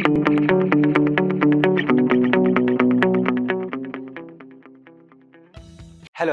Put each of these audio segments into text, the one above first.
Hello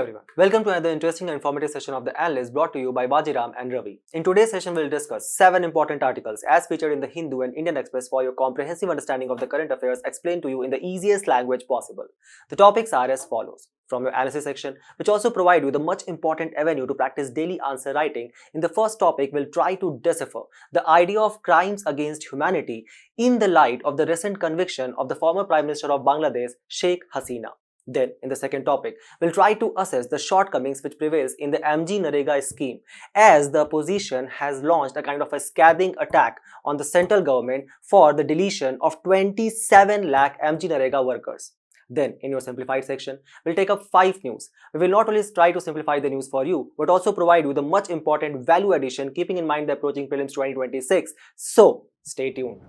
everyone. Welcome to another interesting and informative session of The Analyst brought to you by Bajiram and Ravi. In today's session, we'll discuss 7 important articles as featured in the Hindu and Indian Express for your comprehensive understanding of the current affairs explained to you in the easiest language possible. The topics are as follows. From your analysis section, which also provide you the much important avenue to practice daily answer writing, in the first topic, we'll try to decipher the idea of crimes against humanity in the light of the recent conviction of the former Prime Minister of Bangladesh, Sheikh Hasina. Then, in the second topic, we'll try to assess the shortcomings which prevails in the MG Narega scheme, as the opposition has launched a kind of a scathing attack on the central government for the deletion of 27 lakh MG Narega workers. Then, in your simplified section, we'll take up 5 news. We will not only try to simplify the news for you, but also provide you the much important value addition, keeping in mind the approaching prelims 2026. So, stay tuned.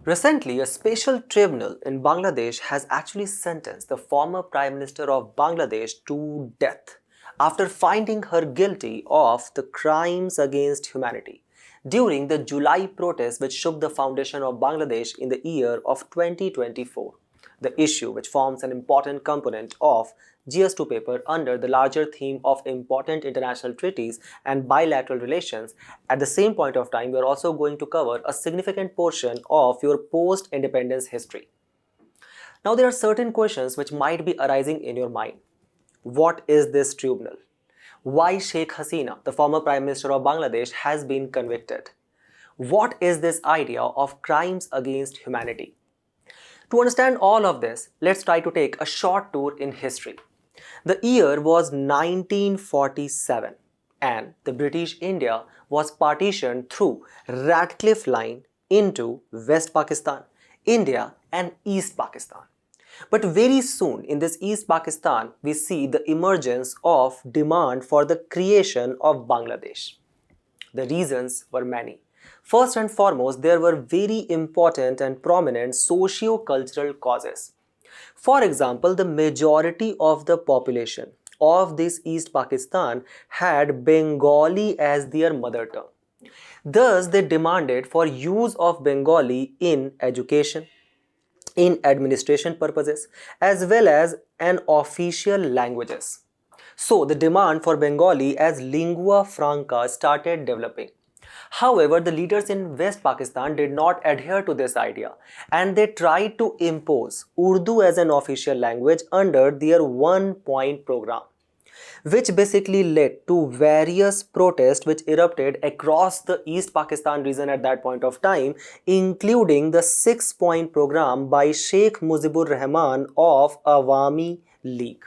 Recently, a special tribunal in Bangladesh has actually sentenced the former Prime Minister of Bangladesh to death after finding her guilty of the crimes against humanity during the July protest which shook the foundation of Bangladesh in the year of 2024. The issue, which forms an important component of GS2 paper under the larger theme of important international treaties and bilateral relations. At the same point of time, we are also going to cover a significant portion of your post-independence history. Now, there are certain questions which might be arising in your mind. What is this tribunal? Why Sheikh Hasina, the former Prime Minister of Bangladesh, has been convicted? What is this idea of crimes against humanity? To understand all of this, let's try to take a short tour in history. The year was 1947 and the British India was partitioned through Radcliffe Line into West Pakistan, India and East Pakistan. But very soon in this East Pakistan, we see the emergence of demand for the creation of Bangladesh. The reasons were many. First and foremost, there were very important and prominent socio-cultural causes. For example, the majority of the population of this East Pakistan had Bengali as their mother tongue. Thus, they demanded for use of Bengali in education, in administration purposes, as well as an official languages. So, the demand for Bengali as lingua franca started developing. However, the leaders in West Pakistan did not adhere to this idea and they tried to impose Urdu as an official language under their one-point program, which basically led to various protests which erupted across the East Pakistan region at that point of time, including the 6-point program by Sheikh Mujibur Rahman of Awami League.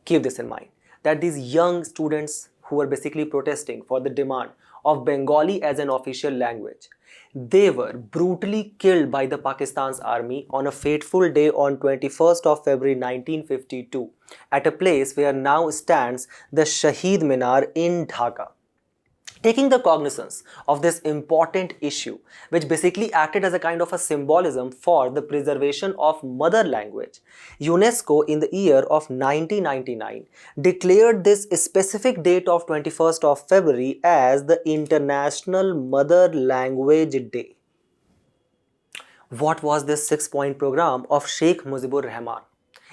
Keep this in mind, that these young students who were basically protesting for the demand of Bengali as an official language, they were brutally killed by the Pakistan's army on a fateful day on 21st of February 1952 at a place where now stands the Shaheed Minar in Dhaka. Taking the cognizance of this important issue, which basically acted as a kind of a symbolism for the preservation of mother language, UNESCO in the year of 1999 declared this specific date of 21st of February as the International Mother Language Day. What was this 6-point program of Sheikh Mujibur Rahman?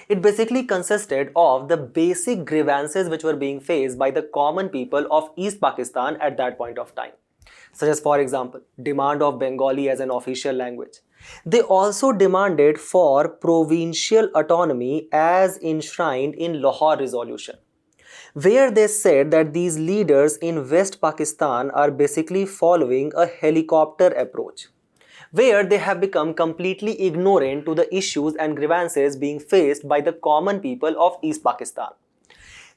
It basically consisted of the basic grievances which were being faced by the common people of East Pakistan at that point of time, such as, for example, demand of Bengali as an official language. They also demanded for provincial autonomy as enshrined in Lahore Resolution, where they said that these leaders in West Pakistan are basically following a helicopter approach, where they have become completely ignorant to the issues and grievances being faced by the common people of East Pakistan.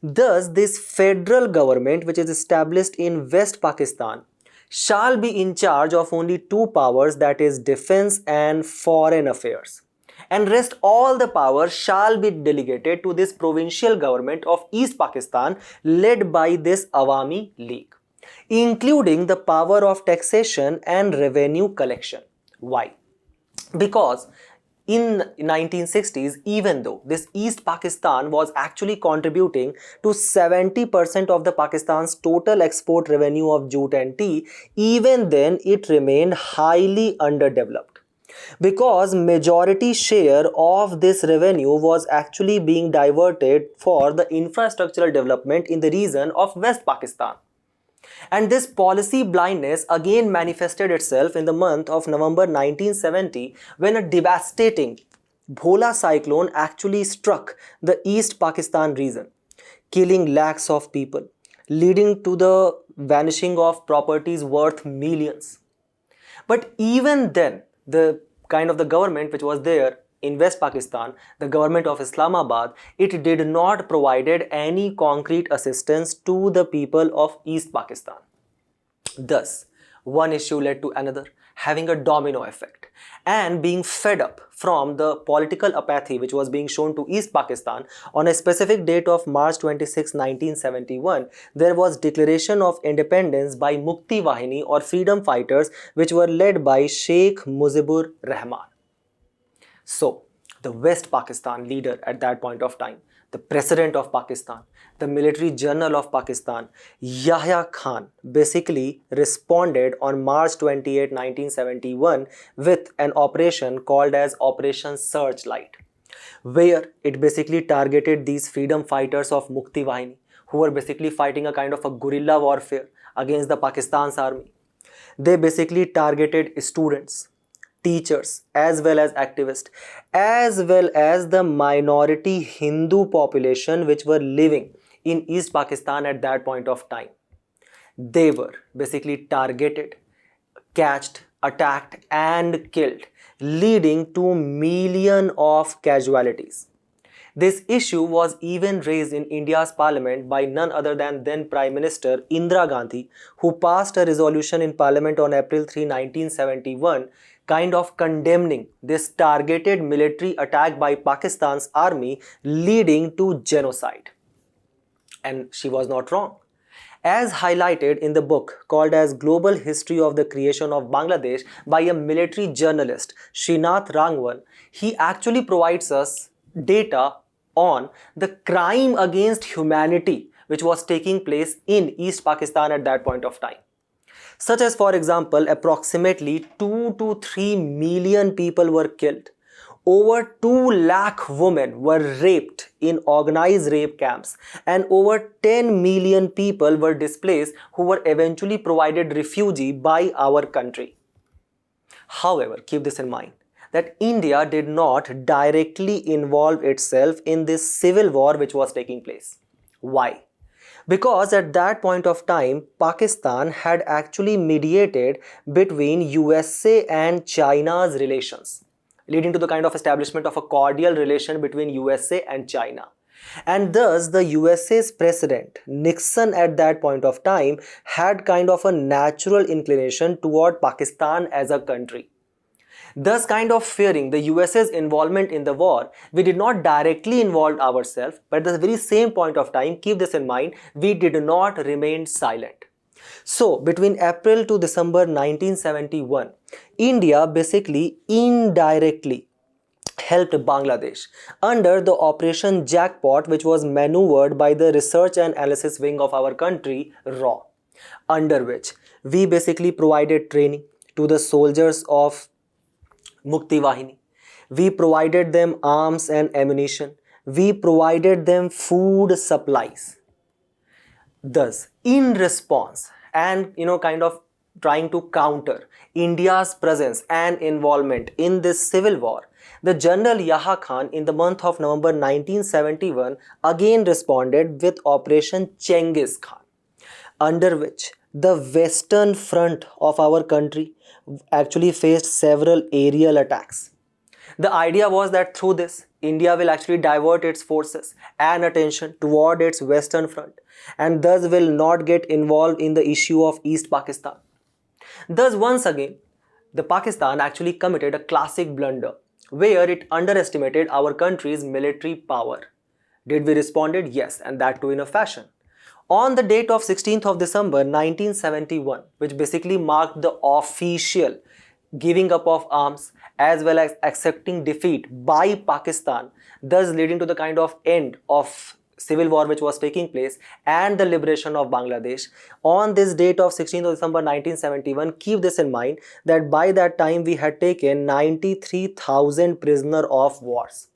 Thus, this federal government, which is established in West Pakistan, shall be in charge of only 2 powers, that is defense and foreign affairs. And rest all the powers shall be delegated to this provincial government of East Pakistan led by this Awami League, including the power of taxation and revenue collection. Why? Because in 1960s, even though this East Pakistan was actually contributing to 70% of the Pakistan's total export revenue of jute and tea, even then it remained highly underdeveloped. because majority share of this revenue was actually being diverted for the infrastructural development in the region of West Pakistan. And this policy blindness again manifested itself in the month of November 1970 when a devastating Bhola cyclone actually struck the East Pakistan region, killing lakhs of people, leading to the vanishing of properties worth millions. But even then, the kind of the government which was there in West Pakistan, the government of Islamabad, it did not provided any concrete assistance to the people of East Pakistan. Thus, one issue led to another, having a domino effect. And being fed up from the political apathy which was being shown to East Pakistan, on a specific date of March 26, 1971, there was declaration of independence by Mukti Wahini or freedom fighters which were led by Sheikh Mujibur Rahman. So, the West Pakistan leader at that point of time, the President of Pakistan, the Military General of Pakistan, Yahya Khan, basically responded on March 28, 1971 with an operation called as Operation Searchlight, where it basically targeted these freedom fighters of Mukti Wahini, who were basically fighting a kind of a guerrilla warfare against the Pakistan's army. They basically targeted students, teachers, as well as activists, as well as the minority Hindu population which were living in East Pakistan at that point of time. They were basically targeted, catched, attacked and killed, leading to millions of casualties. This issue was even raised in India's parliament by none other than then Prime Minister Indira Gandhi, who passed a resolution in parliament on April 3, 1971, kind of condemning this targeted military attack by Pakistan's army, leading to genocide. And she was not wrong. As highlighted in the book called as Global History of the Creation of Bangladesh by a military journalist, Srinath Rangwan, he actually provides us data on the crime against humanity which was taking place in East Pakistan at that point of time. Such as, for example, approximately 2 to 3 million people were killed. Over 2 lakh women were raped in organized rape camps, and over 10 million people were displaced who were eventually provided refuge by our country. However, keep this in mind that India did not directly involve itself in this civil war which was taking place. Why? Because at that point of time, Pakistan had actually mediated between USA and China's relations, leading to the kind of establishment of a cordial relation between USA and China. And thus, the USA's president, Nixon, at that point of time, had kind of a natural inclination toward Pakistan as a country. Thus, kind of fearing the USA's involvement in the war, we did not directly involve ourselves, but at the very same point of time, keep this in mind, we did not remain silent. So, between April to December 1971, India basically indirectly helped Bangladesh under the Operation Jackpot, which was maneuvered by the Research and Analysis Wing of our country, RAW, under which we basically provided training to the soldiers of Mukti Wahini. We provided them arms and ammunition. We provided them food supplies. Thus, in response and kind of trying to counter India's presence and involvement in this civil war, the General Yahya Khan in the month of November 1971 again responded with Operation Chengiz Khan, under which the western front of our country actually faced several aerial attacks. The idea was that through this, India will actually divert its forces and attention toward its western front and thus will not get involved in the issue of East Pakistan. Thus, once again, the Pakistan actually committed a classic blunder where it underestimated our country's military power. Did we responded? Yes, and that too in a fashion. On the date of 16th of December 1971, which basically marked the official giving up of arms as well as accepting defeat by Pakistan, thus leading to the kind of end of civil war which was taking place and the liberation of Bangladesh. On this date of 16th of December 1971, keep this in mind that by that time we had taken 93,000 prisoner of wars,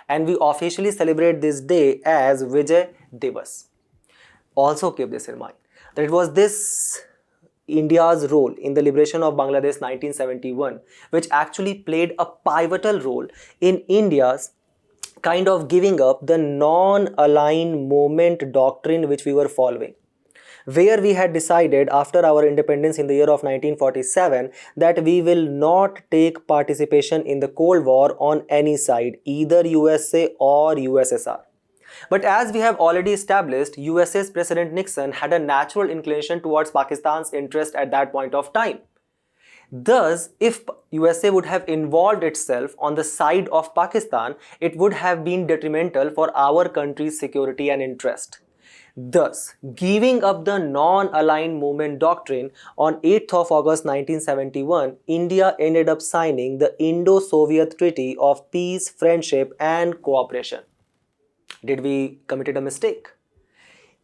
and we officially celebrate this day as Vijay Divas. Also keep this in mind that it was this India's role in the liberation of Bangladesh 1971 which actually played a pivotal role in India's kind of giving up the non-aligned moment doctrine which we were following, where we had decided after our independence in the year of 1947 that we will not take participation in the Cold War on any side, either USA or USSR. But as we have already established, USA's President Nixon had a natural inclination towards Pakistan's interest at that point of time. Thus, if USA would have involved itself on the side of Pakistan, it would have been detrimental for our country's security and interest. Thus, giving up the non-aligned movement doctrine on 8th of August 1971, India ended up signing the Indo-Soviet Treaty of Peace, Friendship and Cooperation. Did we commit a mistake?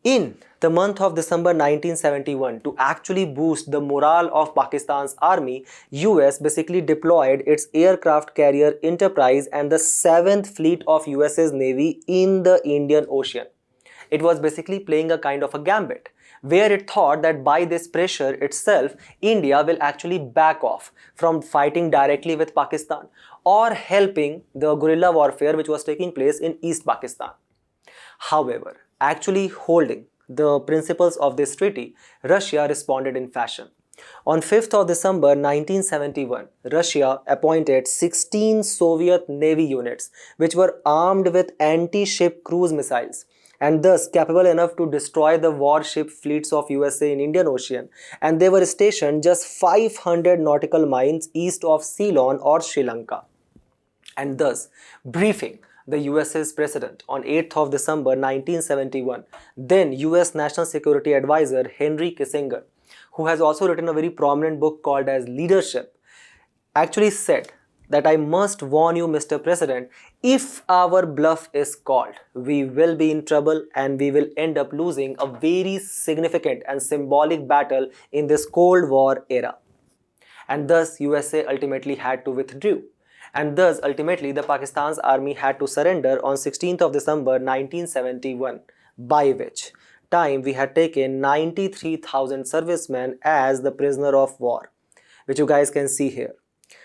In the month of December 1971, to actually boost the morale of Pakistan's army, US basically deployed its aircraft carrier Enterprise and the 7th Fleet of US's Navy in the Indian Ocean. It was basically playing a kind of a gambit, where it thought that by this pressure itself, India will actually back off from fighting directly with Pakistan or helping the guerrilla warfare which was taking place in East Pakistan. However, actually holding the principles of this treaty, Russia responded in fashion. On 5th of December 1971, Russia appointed 16 Soviet Navy units which were armed with anti-ship cruise missiles and thus capable enough to destroy the warship fleets of USA in Indian Ocean, and they were stationed just 500 nautical miles east of Ceylon or Sri Lanka, and thus briefing the US's president on 8th of December 1971, then US National Security Advisor Henry Kissinger, who has also written a very prominent book called as Leadership, actually said that I must warn you, Mr. President, if our bluff is called, we will be in trouble and we will end up losing a very significant and symbolic battle in this Cold War era. And thus USA ultimately had to withdraw. And thus ultimately the Pakistan's army had to surrender on 16th of December 1971, by which time we had taken 93,000 servicemen as the prisoner of war, which you guys can see here.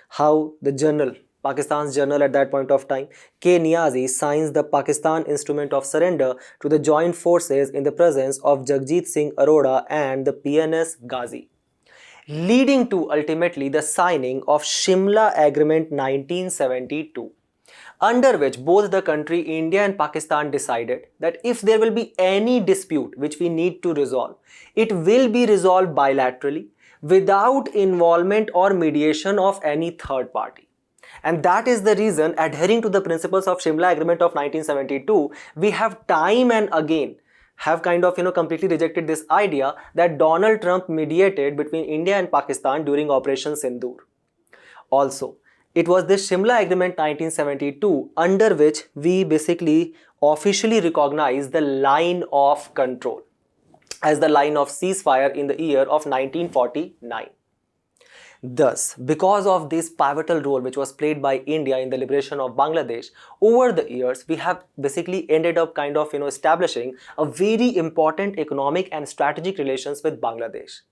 How the general, Pakistan's general at that point of time, K. Niazi, signs the Pakistan Instrument of Surrender to the joint forces in the presence of Jagjit Singh Arora and the PNS Ghazi, leading to ultimately the signing of Shimla Agreement 1972, under which both the country India and Pakistan decided that if there will be any dispute which we need to resolve, it will be resolved bilaterally without involvement or mediation of any third party. And that is the reason, adhering to the principles of Shimla Agreement of 1972, we have time and again have kind of completely rejected this idea that Donald Trump mediated between India and Pakistan during Operation Sindoor. Also, it was this Shimla Agreement 1972 under which we basically officially recognized the line of control as the line of ceasefire in the year of 1949. Thus, because of this pivotal role which was played by India in the liberation of Bangladesh, over the years we have basically ended up kind of establishing a very important economic and strategic relations with Bangladesh,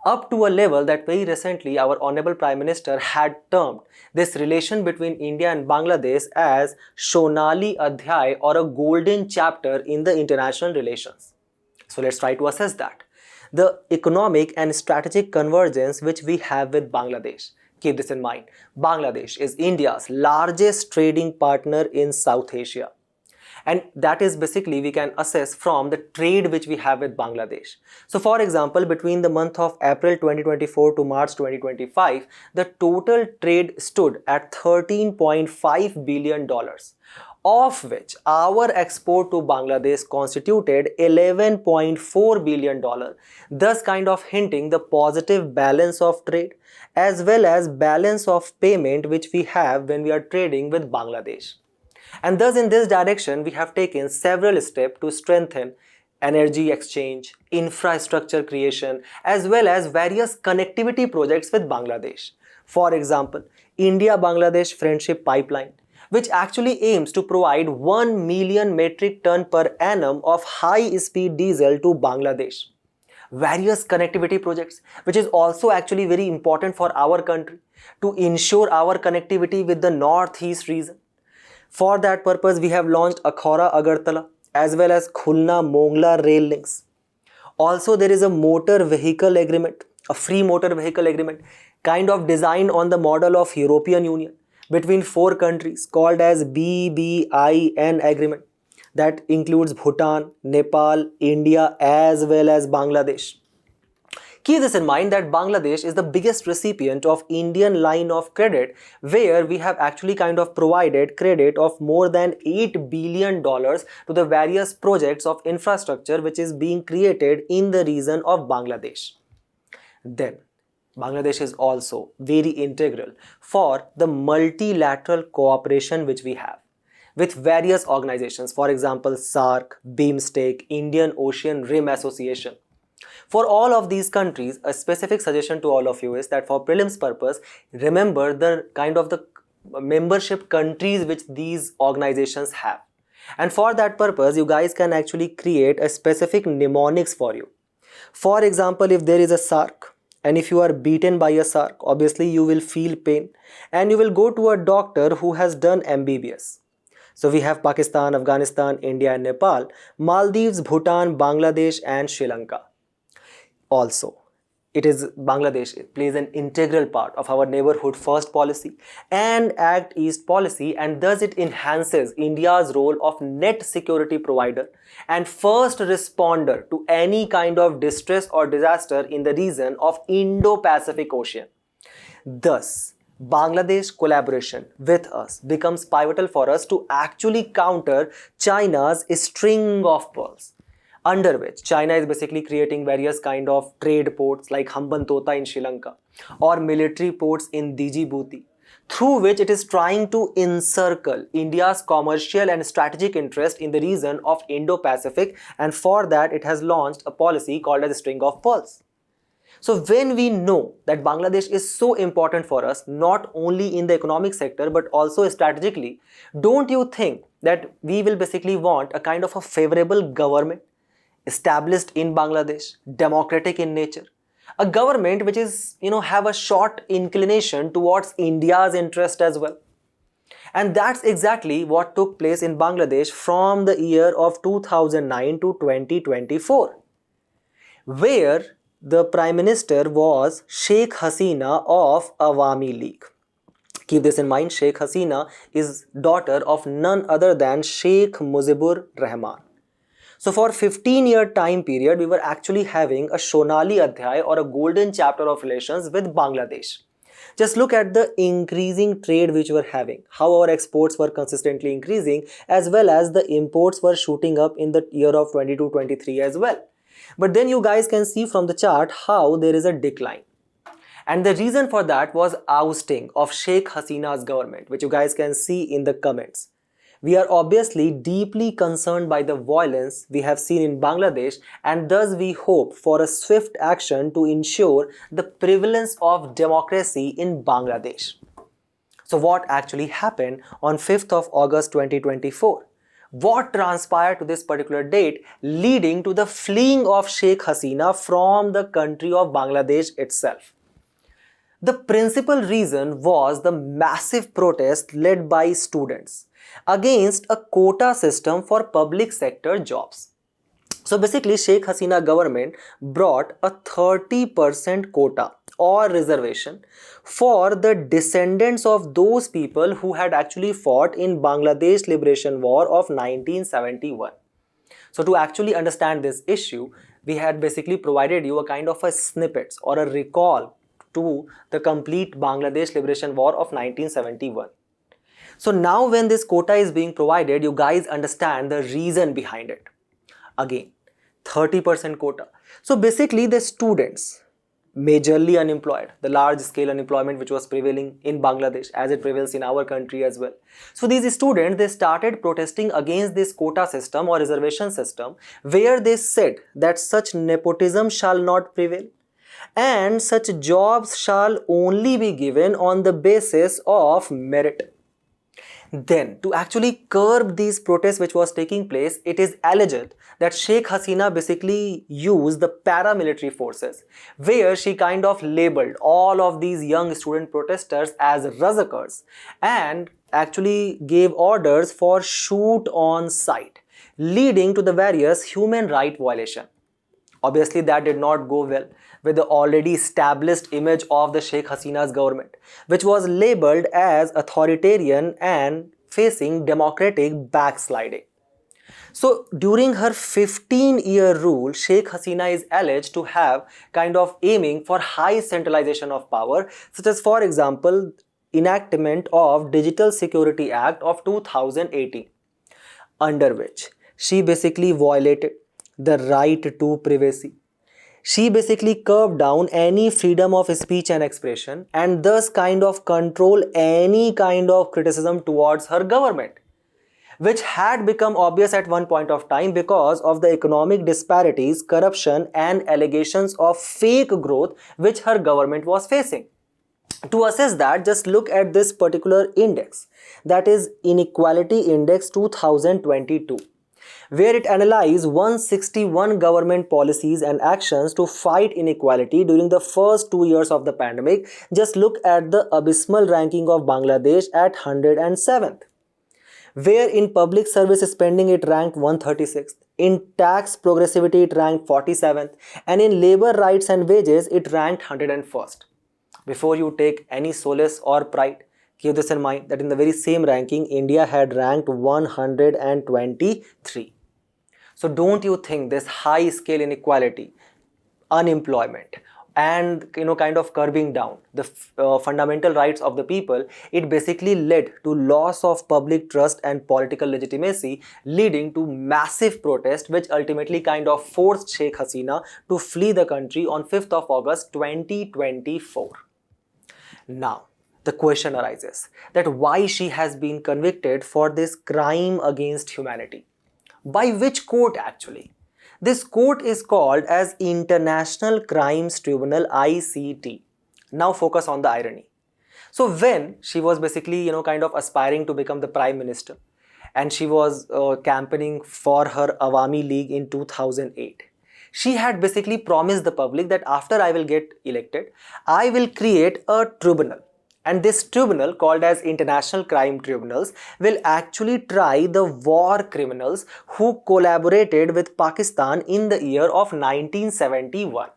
up to a level that very recently our Honorable Prime Minister had termed this relation between India and Bangladesh as Shonali Adhyay, or a golden chapter in the international relations. So let's try to assess that. The economic and strategic convergence which we have with Bangladesh. Keep this in mind. Bangladesh is India's largest trading partner in South Asia. And that is basically we can assess from the trade which we have with Bangladesh. So for example, between the month of April 2024 to March 2025, the total trade stood at $13.5 billion. Of which our export to Bangladesh constituted $11.4 billion, thus kind of hinting the positive balance of trade as well as balance of payment which we have when we are trading with Bangladesh. And thus in this direction, we have taken several steps to strengthen energy exchange, infrastructure creation, as well as various connectivity projects with Bangladesh. For example, India-Bangladesh Friendship Pipeline, which actually aims to provide 1 million metric ton per annum of high-speed diesel to Bangladesh. Various connectivity projects, which is also actually very important for our country to ensure our connectivity with the northeast region. For that purpose, we have launched Akhora Agartala as well as Khulna Mongla rail links. Also, there is a motor vehicle agreement, a free motor vehicle agreement, kind of designed on the model of European Union between 4 countries called as BBIN agreement, that includes Bhutan, Nepal, India as well as Bangladesh. Keep this in mind that Bangladesh is the biggest recipient of Indian line of credit, where we have actually kind of provided credit of more than $8 billion to the various projects of infrastructure which is being created in the region of Bangladesh. Then, Bangladesh is also very integral for the multilateral cooperation which we have with various organizations, for example, SAARC, BIMSTEC, Indian Ocean Rim Association. For all of these countries, a specific suggestion to all of you is that for prelims purpose, remember the kind of the membership countries which these organizations have. And for that purpose, you guys can actually create a specific mnemonics for you. For example, if there is a SAARC, and if you are beaten by a SAARC, obviously you will feel pain and you will go to a doctor who has done MBBS. So we have Pakistan, Afghanistan, India and Nepal, Maldives, Bhutan, Bangladesh and Sri Lanka. Also, Bangladesh plays an integral part of our neighborhood first policy and Act East policy, and thus it enhances India's role of net security provider and first responder to any kind of distress or disaster in the region of Indo-Pacific Ocean. Thus, Bangladesh collaboration with us becomes pivotal for us to actually counter China's string of pearls, under which China is basically creating various kind of trade ports like Hambantota in Sri Lanka or military ports in Djibouti, through which it is trying to encircle India's commercial and strategic interest in the region of Indo-Pacific, and for that it has launched a policy called as string of pearls. So when we know that Bangladesh is so important for us, not only in the economic sector but also strategically, don't you think that we will basically want a kind of a favorable government established in Bangladesh, democratic in nature, a government which is, have a short inclination towards India's interest as well. And that's exactly what took place in Bangladesh from the year of 2009 to 2024, where the Prime Minister was Sheikh Hasina of Awami League. Keep this in mind, Sheikh Hasina is daughter of none other than Sheikh Mujibur Rahman. So for 15-year time period, we were actually having a Sonali Adhyay or a golden chapter of relations with Bangladesh. Just look at the increasing trade which we were having, how our exports were consistently increasing, as well as the imports were shooting up in the year of 22-23 as well. But then you guys can see from the chart how there is a decline. And the reason for that was ousting of Sheikh Hasina's government, which you guys can see in the comments. We are obviously deeply concerned by the violence we have seen in Bangladesh, and thus we hope for a swift action to ensure the prevalence of democracy in Bangladesh. So what actually happened on 5th of August 2024? What transpired to this particular date, leading to the fleeing of Sheikh Hasina from the country of Bangladesh itself? The principal reason was the massive protest led by students against a quota system for public sector jobs. So basically, Sheikh Hasina government brought a 30% quota or reservation for the descendants of those people who had actually fought in Bangladesh Liberation War of 1971. So to actually understand this issue, we had basically provided you a kind of a snippets or a recall to the complete Bangladesh Liberation War of 1971. So now when this quota is being provided, you guys understand the reason behind it. Again, 30% quota. So basically the students, majorly unemployed, the large scale unemployment which was prevailing in Bangladesh as it prevails in our country as well. So these students, they started protesting against this quota system or reservation system, where they said that such nepotism shall not prevail and such jobs shall only be given on the basis of merit. Then, to actually curb these protests which was taking place, it is alleged that Sheikh Hasina basically used the paramilitary forces, where she kind of labeled all of these young student protesters as razakars and actually gave orders for shoot on sight, leading to the various human right violation. Obviously, that did not go well with the already established image of the Sheikh Hasina's government, which was labeled as authoritarian and facing democratic backsliding. So, during her 15-year rule, Sheikh Hasina is alleged to have kind of aiming for high centralization of power, such as, for example, enactment of Digital Security Act of 2018, under which she basically violated the right to privacy. She basically curbed down any freedom of speech and expression and thus kind of control any kind of criticism towards her government, which had become obvious at one point of time because of the economic disparities, corruption and allegations of fake growth which her government was facing. To assess that, just look at this particular index, that is Inequality Index 2022, where it analyzed 161 government policies and actions to fight inequality during the first 2 years of the pandemic. Just look at the abysmal ranking of Bangladesh at 107th, where in public service spending it ranked 136th, in tax progressivity it ranked 47th, and in labor rights and wages it ranked 101st. Before you take any solace or pride, keep this in mind that in the very same ranking, India had ranked 123. So don't you think this high scale inequality, unemployment and kind of curbing down the fundamental rights of the people, it basically led to loss of public trust and political legitimacy, leading to massive protest which ultimately kind of forced Sheikh Hasina to flee the country on 5th of August 2024. Now, the question arises that why she has been convicted for this crime against humanity. By which court actually? This court is called as International Crimes Tribunal, ICT. Now focus on the irony. So when she was basically kind of aspiring to become the Prime Minister and she was campaigning for her Awami League in 2008, she had basically promised the public that after I will get elected, I will create a tribunal. And this tribunal, called as International Crime Tribunals, will actually try the war criminals who collaborated with Pakistan in the year of 1971.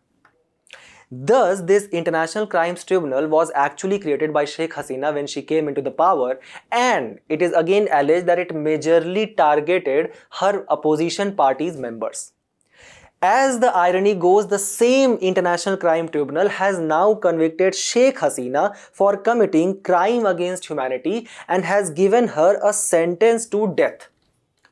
Thus, this International Crimes Tribunal was actually created by Sheikh Hasina when she came into the power, and it is again alleged that it majorly targeted her opposition party's members. As the irony goes, the same International Crime Tribunal has now convicted Sheikh Hasina for committing crime against humanity and has given her a sentence to death.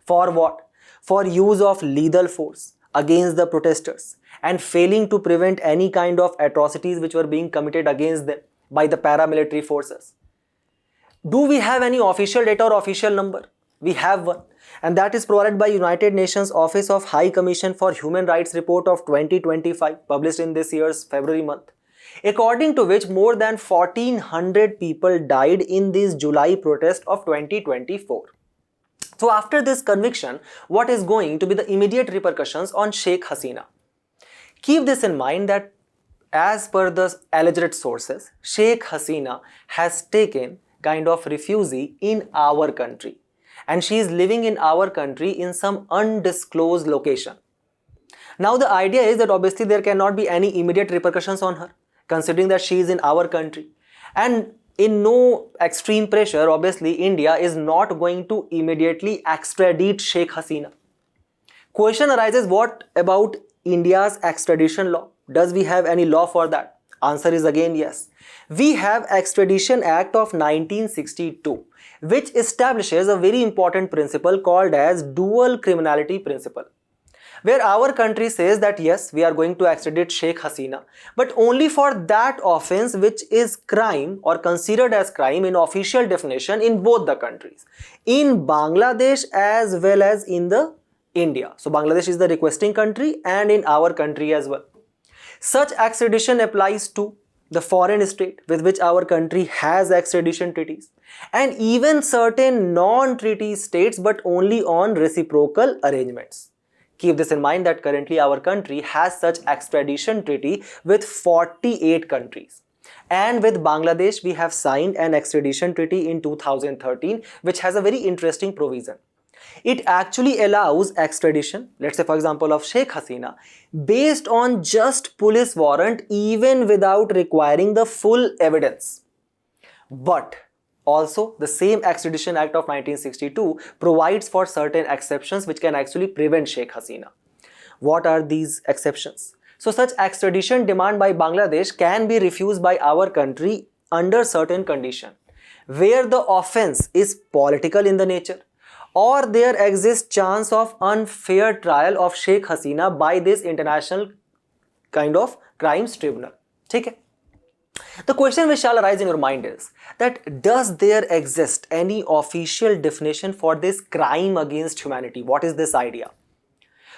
For what? For use of lethal force against the protesters and failing to prevent any kind of atrocities which were being committed against them by the paramilitary forces. Do we have any official data or official number? We have one, and that is provided by United Nations Office of High Commission for Human Rights report of 2025, published in this year's February month, according to which more than 1400 people died in this July protest of 2024. So after this conviction, what is going to be the immediate repercussions on Sheikh Hasina? Keep this in mind that as per the alleged sources, Sheikh Hasina has taken kind of refugee in our country, and she is living in our country in some undisclosed location. Now the idea is that obviously there cannot be any immediate repercussions on her, considering that she is in our country. And in no extreme pressure, obviously India is not going to immediately extradite Sheikh Hasina. Question arises, what about India's extradition law? Does we have any law for that? Answer is again yes. We have Extradition Act of 1962, which establishes a very important principle called as dual criminality principle. where our country says that yes, we are going to extradite Sheikh Hasina, but only for that offense which is crime or considered as crime in official definition in both the countries, in Bangladesh as well as in the India. So Bangladesh is the requesting country and in our country as well. Such extradition applies to the foreign state with which our country has extradition treaties, and even certain non-treaty states, but only on reciprocal arrangements. Keep this in mind that currently our country has such extradition treaty with 48 countries. And with Bangladesh, we have signed an extradition treaty in 2013, which has a very interesting provision. It actually allows extradition, let's say for example of Sheikh Hasina, based on just police warrant even without requiring the full evidence. But also the same Extradition Act of 1962 provides for certain exceptions which can actually prevent Sheikh Hasina. What are these exceptions? So such extradition demand by Bangladesh can be refused by our country under certain condition, where the offense is political in the nature, or there exists chance of unfair trial of Sheikh Hasina by this international kind of crimes tribunal. Okay? The question which shall arise in your mind is that does there exist any official definition for this crime against humanity? What is this idea?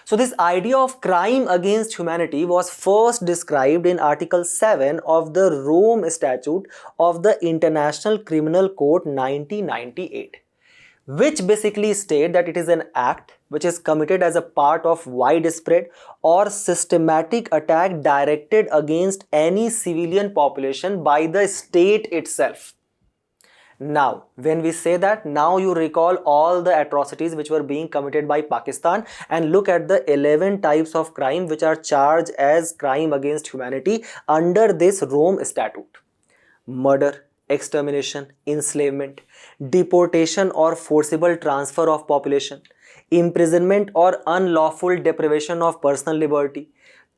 So this idea of crime against humanity was first described in Article 7 of the Rome Statute of the International Criminal Court 1998. Which basically state that it is an act which is committed as a part of widespread or systematic attack directed against any civilian population by the state itself. Now, when we say that, now you recall all the atrocities which were being committed by Pakistan and look at the 11 types of crime which are charged as crime against humanity under this Rome Statute. Murder, extermination, enslavement, deportation or forcible transfer of population, imprisonment or unlawful deprivation of personal liberty,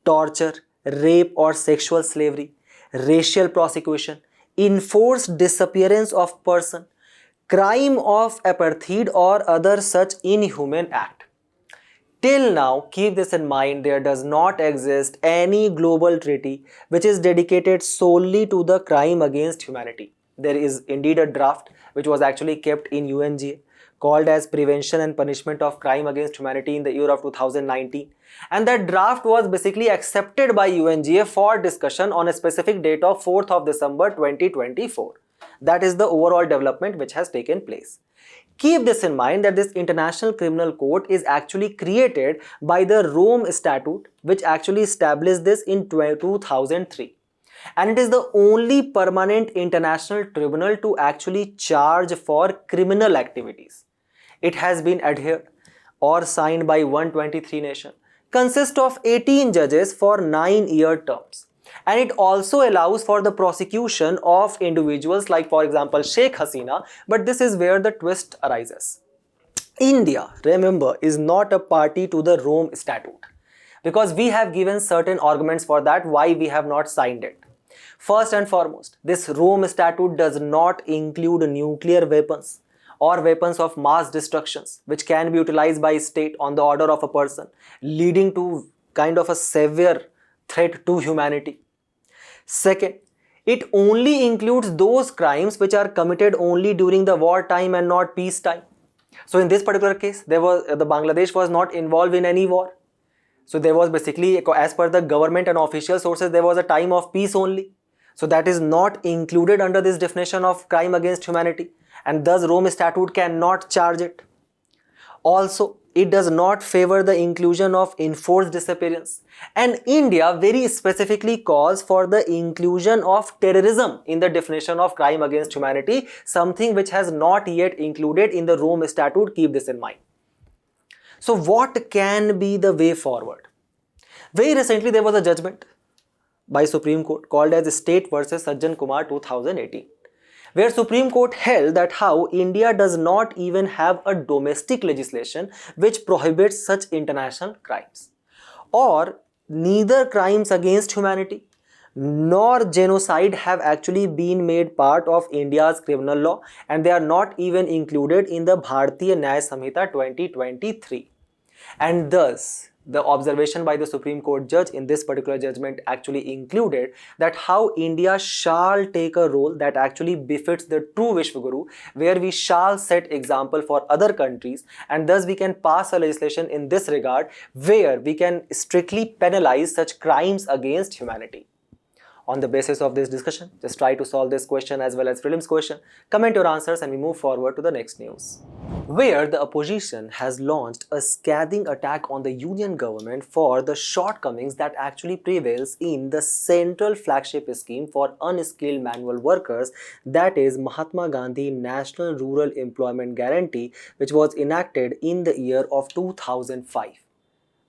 torture, rape or sexual slavery, racial persecution, enforced disappearance of person, crime of apartheid or other such inhuman act. Till now, keep this in mind, there does not exist any global treaty which is dedicated solely to the crime against humanity. There is indeed a draft which was actually kept in UNGA called as Prevention and Punishment of Crime Against Humanity in the year of 2019, and that draft was basically accepted by UNGA for discussion on a specific date of 4th of December 2024. That is the overall development which has taken place. Keep this in mind that this International Criminal Court is actually created by the Rome Statute, which actually established this in 2003. And it is the only permanent international tribunal to actually charge for criminal activities. It has been adhered or signed by 123 nations, consists of 18 judges for 9-year terms. And it also allows for the prosecution of individuals like for example Sheikh Hasina, but this is where the twist arises. India, remember, is not a party to the Rome Statute because we have given certain arguments for that why we have not signed it. First and foremost, this Rome Statute does not include nuclear weapons or weapons of mass destructions which can be utilized by a state on the order of a person, leading to kind of a severe threat to humanity. Second, it only includes those crimes which are committed only during the wartime and not peacetime. So in this particular case, the Bangladesh was not involved in any war. So there was basically, as per the government and official sources, there was a time of peace only. So that is not included under this definition of crime against humanity, and thus Rome Statute cannot charge it. Also, it does not favor the inclusion of enforced disappearance, and India very specifically calls for the inclusion of terrorism in the definition of crime against humanity, something which has not yet included in the Rome Statute. Keep this in mind. So what can be the way forward? Very recently there was a judgment by Supreme Court called as State versus Sajjan Kumar 2018, where Supreme Court held that how India does not even have a domestic legislation which prohibits such international crimes, or neither crimes against humanity nor genocide have actually been made part of India's criminal law, and they are not even included in the Bharatiya Nyaya Samhita 2023. And thus, The observation by the Supreme Court judge in this particular judgment actually included that how India shall take a role that actually befits the true Vishwaguru, where we shall set example for other countries, and thus we can pass a legislation in this regard where we can strictly penalize such crimes against humanity. On the basis of this discussion, just try to solve this question as well as prelims question. Comment your answers and we move forward to the next news, where the opposition has launched a scathing attack on the union government for the shortcomings that actually prevails in the central flagship scheme for unskilled manual workers, that is Mahatma Gandhi National Rural Employment Guarantee, which was enacted in the year of 2005.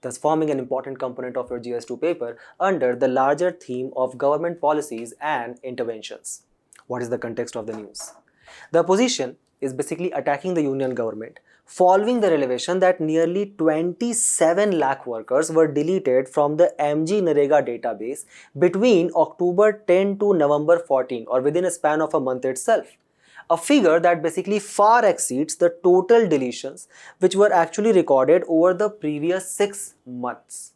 Thus forming an important component of your GS2 paper under the larger theme of government policies and interventions. What is the context of the news? The opposition is basically attacking the union government following the revelation that nearly 27 lakh workers were deleted from the MG Narega database between October 10 to November 14, or within a span of a month itself. A figure that basically far exceeds the total deletions which were actually recorded over the previous 6 months.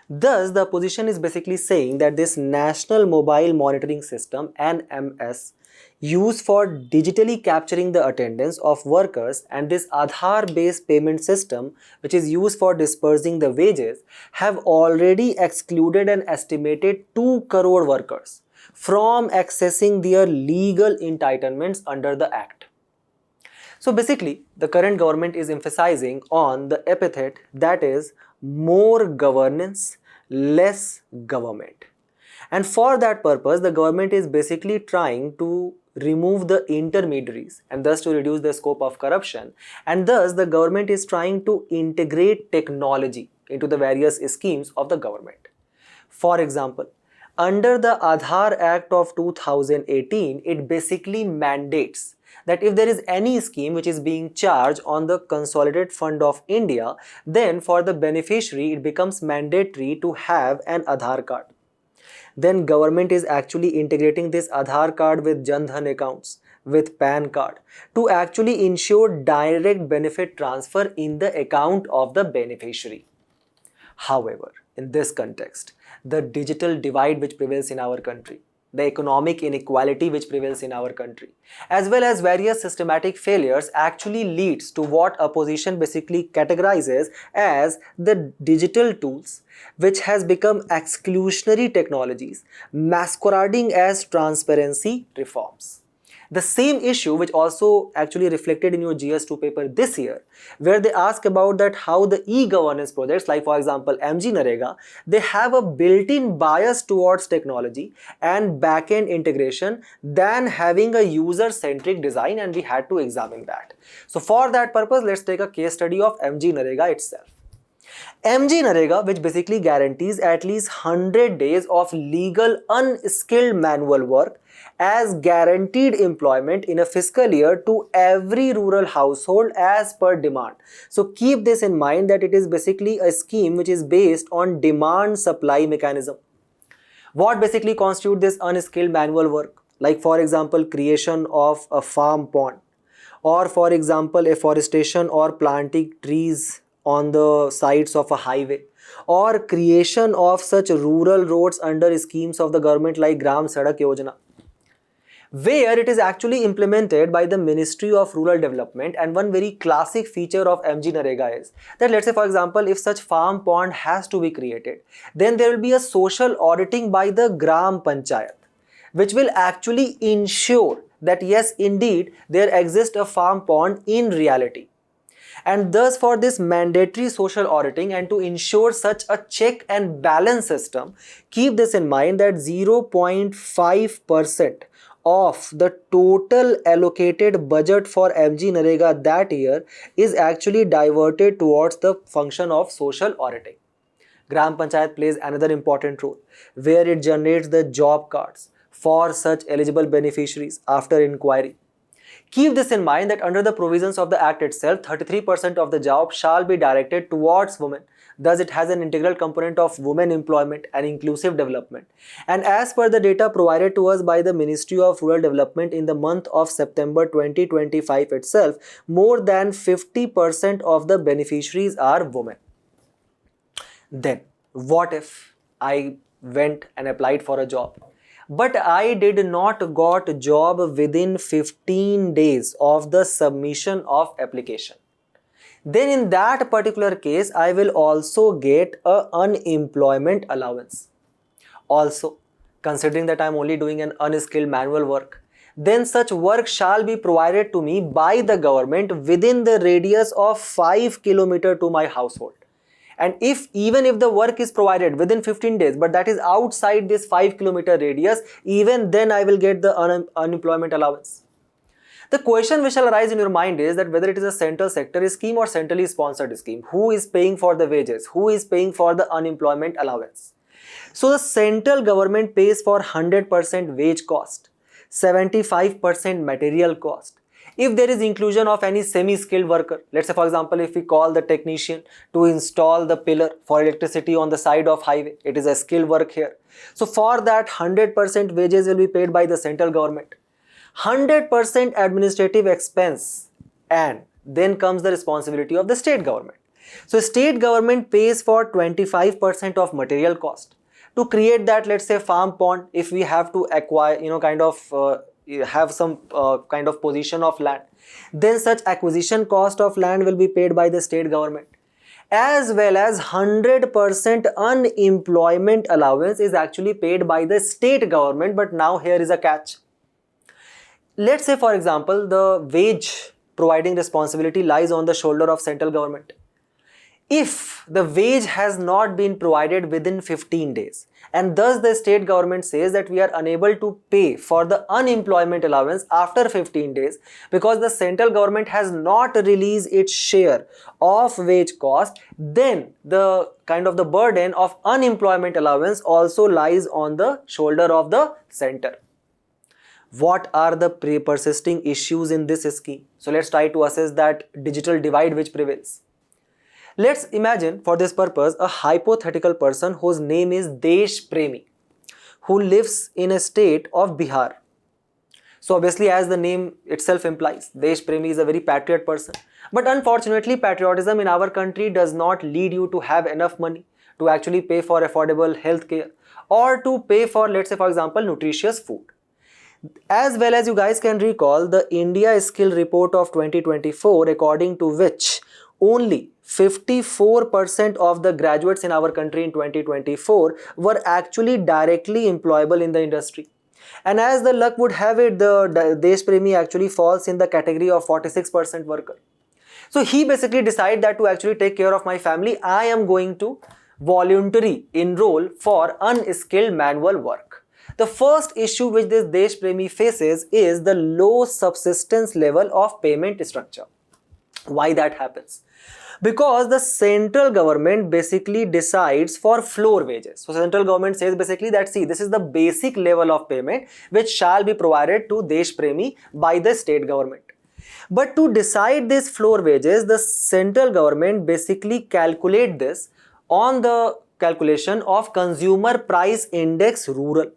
Thus, the opposition is basically saying that this National Mobile Monitoring System (NMS) used for digitally capturing the attendance of workers and this Aadhaar-based payment system which is used for dispersing the wages have already excluded an estimated 2 crore workers from accessing their legal entitlements under the Act. So basically, the current government is emphasizing on the epithet that is more governance, less government. And for that purpose, the government is basically trying to remove the intermediaries and thus to reduce the scope of corruption. And thus, the government is trying to integrate technology into the various schemes of the government. For example, under the Aadhaar Act of 2018, it basically mandates that if there is any scheme which is being charged on the Consolidated Fund of India, then for the beneficiary it becomes mandatory to have an Aadhaar card. Then government is actually integrating this Aadhaar card with Jan Dhan accounts, with PAN card, to actually ensure direct benefit transfer in the account of the beneficiary. However, in this context, the digital divide which prevails in our country, the economic inequality which prevails in our country, as well as various systematic failures actually leads to what opposition basically categorizes as the digital tools which has become exclusionary technologies masquerading as transparency reforms. The same issue which also actually reflected in your GS2 paper this year, where they ask about that how the e-governance projects like for example MG Narega, they have a built-in bias towards technology and back-end integration than having a user-centric design, and we had to examine that. So for that purpose, let's take a case study of MG Narega itself. MG Narega, which basically guarantees at least 100 days of legal unskilled manual work as guaranteed employment in a fiscal year to every rural household as per demand. So keep this in mind that it is basically a scheme which is based on demand supply mechanism. What basically constitutes this unskilled manual work? Like for example, creation of a farm pond, or for example afforestation or planting trees on the sides of a highway, or creation of such rural roads under schemes of the government like Gram Sadak Yojana, where it is actually implemented by the Ministry of Rural Development. And one very classic feature of MG Narega is that, let's say for example, if such farm pond has to be created, then there will be a social auditing by the Gram Panchayat, which will actually ensure that yes, indeed, there exists a farm pond in reality. And thus for this mandatory social auditing and to ensure such a check and balance system, keep this in mind that 0.5% of the total allocated budget for MG Narega that year is actually diverted towards the function of social auditing. Gram Panchayat plays another important role where it generates the job cards for such eligible beneficiaries after inquiry. Keep this in mind that under the provisions of the Act itself, 33% of the job shall be directed towards women. Thus, it has an integral component of women employment and inclusive development. And as per the data provided to us by the Ministry of Rural Development in the month of September 2025 itself, more than 50% of the beneficiaries are women. Then, what if I went and applied for a job, but I did not got a job within 15 days of the submission of application? Then in that particular case, I will also get a unemployment allowance. Also, considering that I am only doing an unskilled manual work, then such work shall be provided to me by the government within the radius of 5 kilometers to my household. And even if the work is provided within 15 days, but that is outside this 5 kilometer radius, even then I will get the unemployment allowance. The question which shall arise in your mind is that whether it is a central sector scheme or centrally sponsored scheme, who is paying for the wages, who is paying for the unemployment allowance? So the central government pays for 100% wage cost, 75% material cost. If there is inclusion of any semi-skilled worker, let's say for example, if we call the technician to install the pillar for electricity on the side of highway, it is a skilled work here. So for that 100% wages will be paid by the central government. 100% administrative expense, and then comes the responsibility of the state government. So state government pays for 25% of material cost. To create that, let's say farm pond, if we have to acquire, have some kind of position of land, then such acquisition cost of land will be paid by the state government. As well as 100% unemployment allowance is actually paid by the state government, but now here is a catch. Let's say for example, the wage providing responsibility lies on the shoulder of central government. If the wage has not been provided within 15 days, and thus the state government says that we are unable to pay for the unemployment allowance after 15 days because the central government has not released its share of wage cost, then the kind of the burden of unemployment allowance also lies on the shoulder of the center. What are the persisting issues in this scheme? So let's try to assess that digital divide which prevails. Let's imagine for this purpose a hypothetical person whose name is Desh Premi, who lives in a state of Bihar. So obviously, as the name itself implies, Desh Premi is a very patriot person. But unfortunately, patriotism in our country does not lead you to have enough money to actually pay for affordable health care or to pay for, let's say for example, nutritious food. As well as you guys can recall the India Skill Report of 2024, according to which only 54% of the graduates in our country in 2024 were actually directly employable in the industry. And as the luck would have it, the Desh Premi actually falls in the category of 46% worker. So he basically decided that to actually take care of my family, I am going to voluntarily enroll for unskilled manual work. The first issue which this Desh Premi faces is the low subsistence level of payment structure. Why that happens? Because the central government basically decides for floor wages. So central government says basically that see, this is the basic level of payment which shall be provided to Desh Premi by the state government. But to decide this floor wages, the central government basically calculate this on the calculation of Consumer Price Index Rural.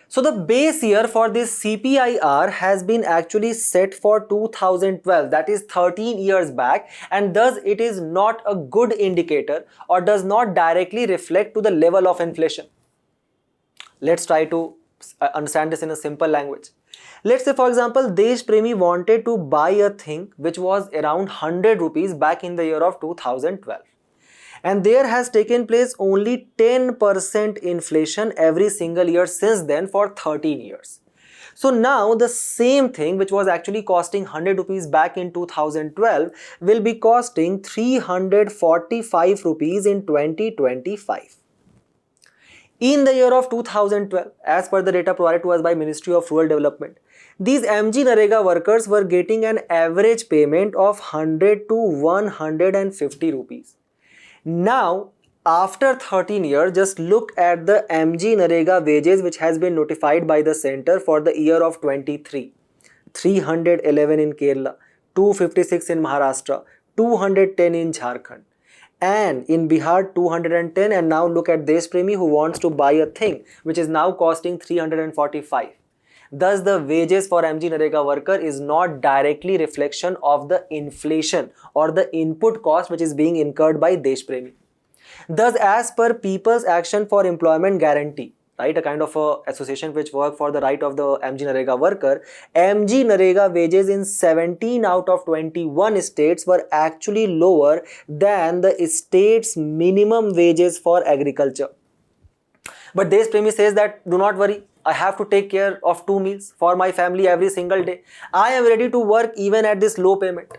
So the base year for this CPIR has been actually set for 2012, that is 13 years back, and thus it is not a good indicator or does not directly reflect to the level of inflation. Let's try to understand this in a simple language. Let's say for example, Desh Premi wanted to buy a thing which was around 100 rupees back in the year of 2012. And there has taken place only 10% inflation every single year since then for 13 years. So now the same thing which was actually costing 100 rupees back in 2012 will be costing 345 rupees in 2025. In the year of 2012, as per the data provided to us by Ministry of Rural Development, these MGNREGA workers were getting an average payment of 100 to 150 rupees. Now, after 13 years, just look at the MGNREGA wages which has been notified by the center for the year of 23. 311 in Kerala, 256 in Maharashtra, 210 in Jharkhand, and in Bihar 210, and now look at Desh Premi who wants to buy a thing which is now costing 345. Thus, the wages for MGNREGA worker is not directly reflection of the inflation or the input cost which is being incurred by Desh Premi. Thus, as per People's Action for Employment Guarantee, right, a kind of a association which work for the right of the MG Narega worker, MG Narega wages in 17 out of 21 states were actually lower than the state's minimum wages for agriculture. But Desh Premi says that do not worry, I have to take care of 2 meals for my family every single day. I am ready to work even at this low payment.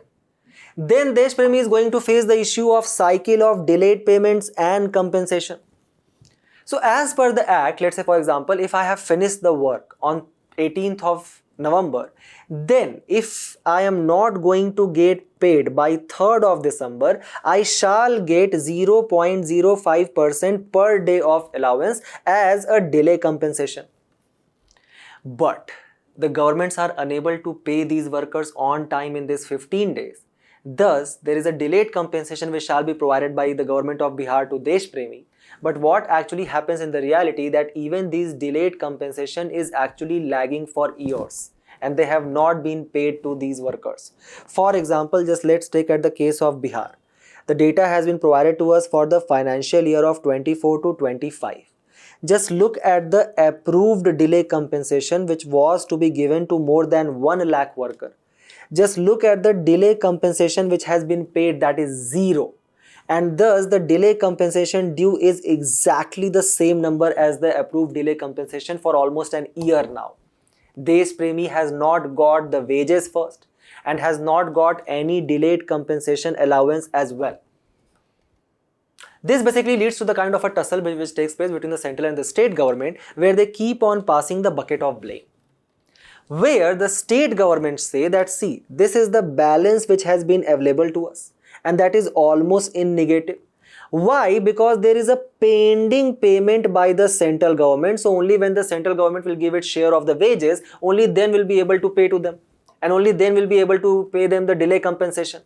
Then Desh Premi is going to face the issue of cycle of delayed payments and compensation. So as per the act, let's say for example, if I have finished the work on 18th of November, then if I am not going to get paid by 3rd of December, I shall get 0.05% per day of allowance as a delay compensation. But the governments are unable to pay these workers on time in these 15 days. Thus, there is a delayed compensation which shall be provided by the government of Bihar to Desh Premi. But what actually happens in the reality that even these delayed compensation is actually lagging for years and they have not been paid to these workers. For example, just let's take at the case of Bihar. The data has been provided to us for the financial year of 24 to 25. Just look at the approved delay compensation which was to be given to more than 1 lakh worker. Just look at the delay compensation which has been paid, that is 0. And thus the delay compensation due is exactly the same number as the approved delay compensation for almost an year now. Desh Premi has not got the wages first and has not got any delayed compensation allowance as well. This basically leads to the kind of a tussle which takes place between the central and the state government, where they keep on passing the bucket of blame. Where the state governments say that see, this is the balance which has been available to us and that is almost in negative. Why? Because there is a pending payment by the central government. So only when the central government will give its share of the wages, only then will be able to pay to them and only then will be able to pay them the delay compensation.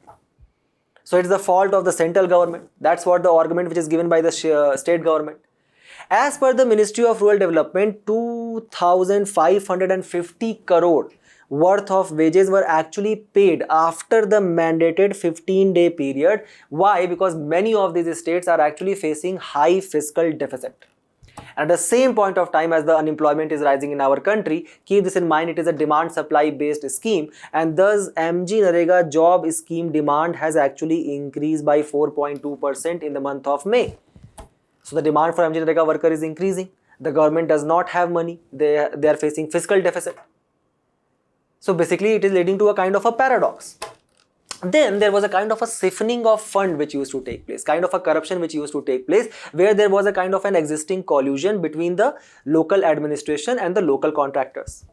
So it's the fault of the central government. That's what the argument which is given by the state government. As per the Ministry of Rural Development, 2,550 crore worth of wages were actually paid after the mandated 15-day period. Why? Because many of these states are actually facing high fiscal deficit. At the same point of time as the unemployment is rising in our country, keep this in mind, it is a demand supply based scheme and thus MG Narega job scheme demand has actually increased by 4.2% in the month of May. So the demand for MG Narega worker is increasing. The government does not have money. They are facing fiscal deficit. So basically it is leading to a kind of a paradox. Then there was a kind of a siphoning of fund which used to take place, kind of a corruption which used to take place, where there was a kind of an existing collusion between the local administration and the local contractors.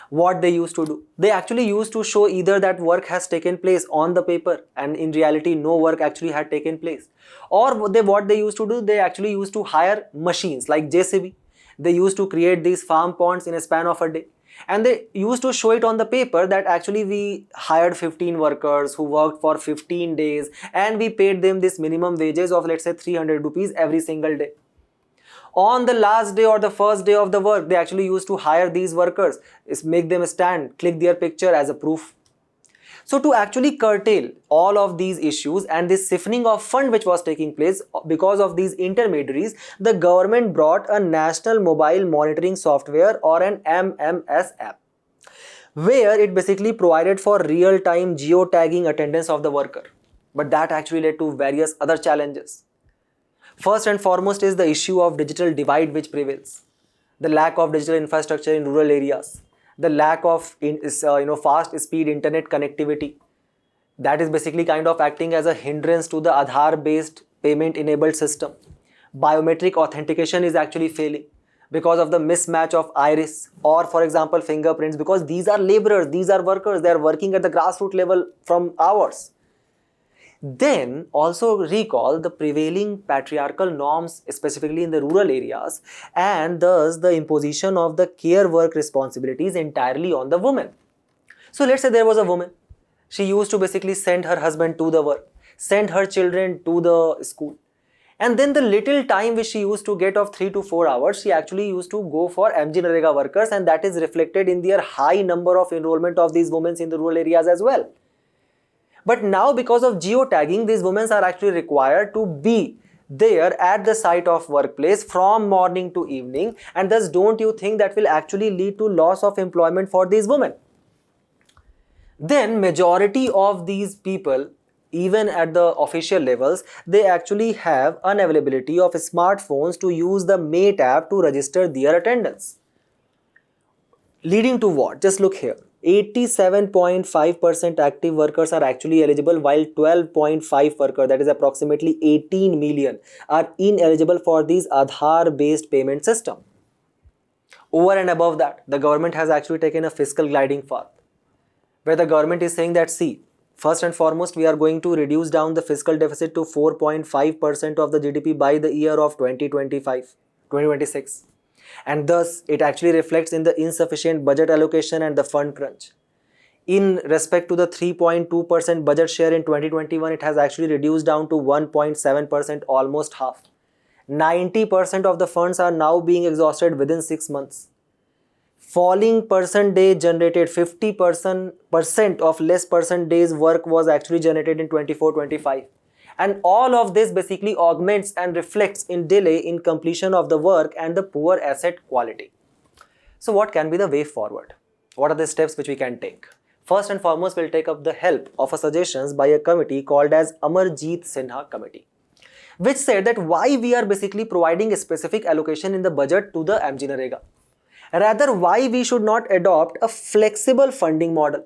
What they used to do, they actually used to show either that work has taken place on the paper and in reality no work actually had taken place, or what they used to do, they actually used to hire machines like JCB. They used to create these farm ponds in a span of a day and they used to show it on the paper that actually we hired 15 workers who worked for 15 days and we paid them this minimum wages of let's say 300 rupees every single day. On the last day or the first day of the work, they actually used to hire these workers, make them stand, click their picture as a proof. So to actually curtail all of these issues and this siphoning of fund which was taking place because of these intermediaries, the government brought a National Mobile Monitoring Software or an MMS app, where it basically provided for real-time geotagging attendance of the worker. But that actually led to various other challenges. First and foremost is the issue of digital divide which prevails. The lack of digital infrastructure in rural areas. The lack of fast speed internet connectivity. That is basically kind of acting as a hindrance to the Aadhaar based payment enabled system. Biometric authentication is actually failing because of the mismatch of iris or for example fingerprints, because these are laborers, these are workers, they are working at the grassroots level from hours. Then also recall the prevailing patriarchal norms specifically in the rural areas and thus the imposition of the care work responsibilities entirely on the woman. So let's say there was a woman, she used to basically send her husband to the work, send her children to the school, and then the little time which she used to get of 3 to 4 hours, she actually used to go for MG Narega workers, and that is reflected in their high number of enrollment of these women in the rural areas as well. But now because of geotagging, these women are actually required to be there at the site of workplace from morning to evening, and thus don't you think that will actually lead to loss of employment for these women? Then majority of these people, even at the official levels, they actually have unavailability of smartphones to use the Mate app to register their attendance. Leading to what? Just look here. 87.5% active workers are actually eligible, while 12.5 workers, that is approximately 18 million, are ineligible for these Aadhaar based payment system. Over and above that, the government has actually taken a fiscal gliding path, where the government is saying that, see, first and foremost, we are going to reduce down the fiscal deficit to 4.5% of the GDP by the year of 2026. And thus, it actually reflects in the insufficient budget allocation and the fund crunch. In respect to the 3.2% budget share in 2021, it has actually reduced down to 1.7%, almost half. 90% of the funds are now being exhausted within 6 months. Falling percentage generated, 50% of less percent days work was actually generated in 24-25. And all of this basically augments and reflects in delay in completion of the work and the poor asset quality. So what can be the way forward? What are the steps which we can take? First and foremost, we'll take up the help of a suggestions by a committee called as Amarjeet Sinha Committee, which said that why we are basically providing a specific allocation in the budget to the MGNREGA. Rather, why we should not adopt a flexible funding model.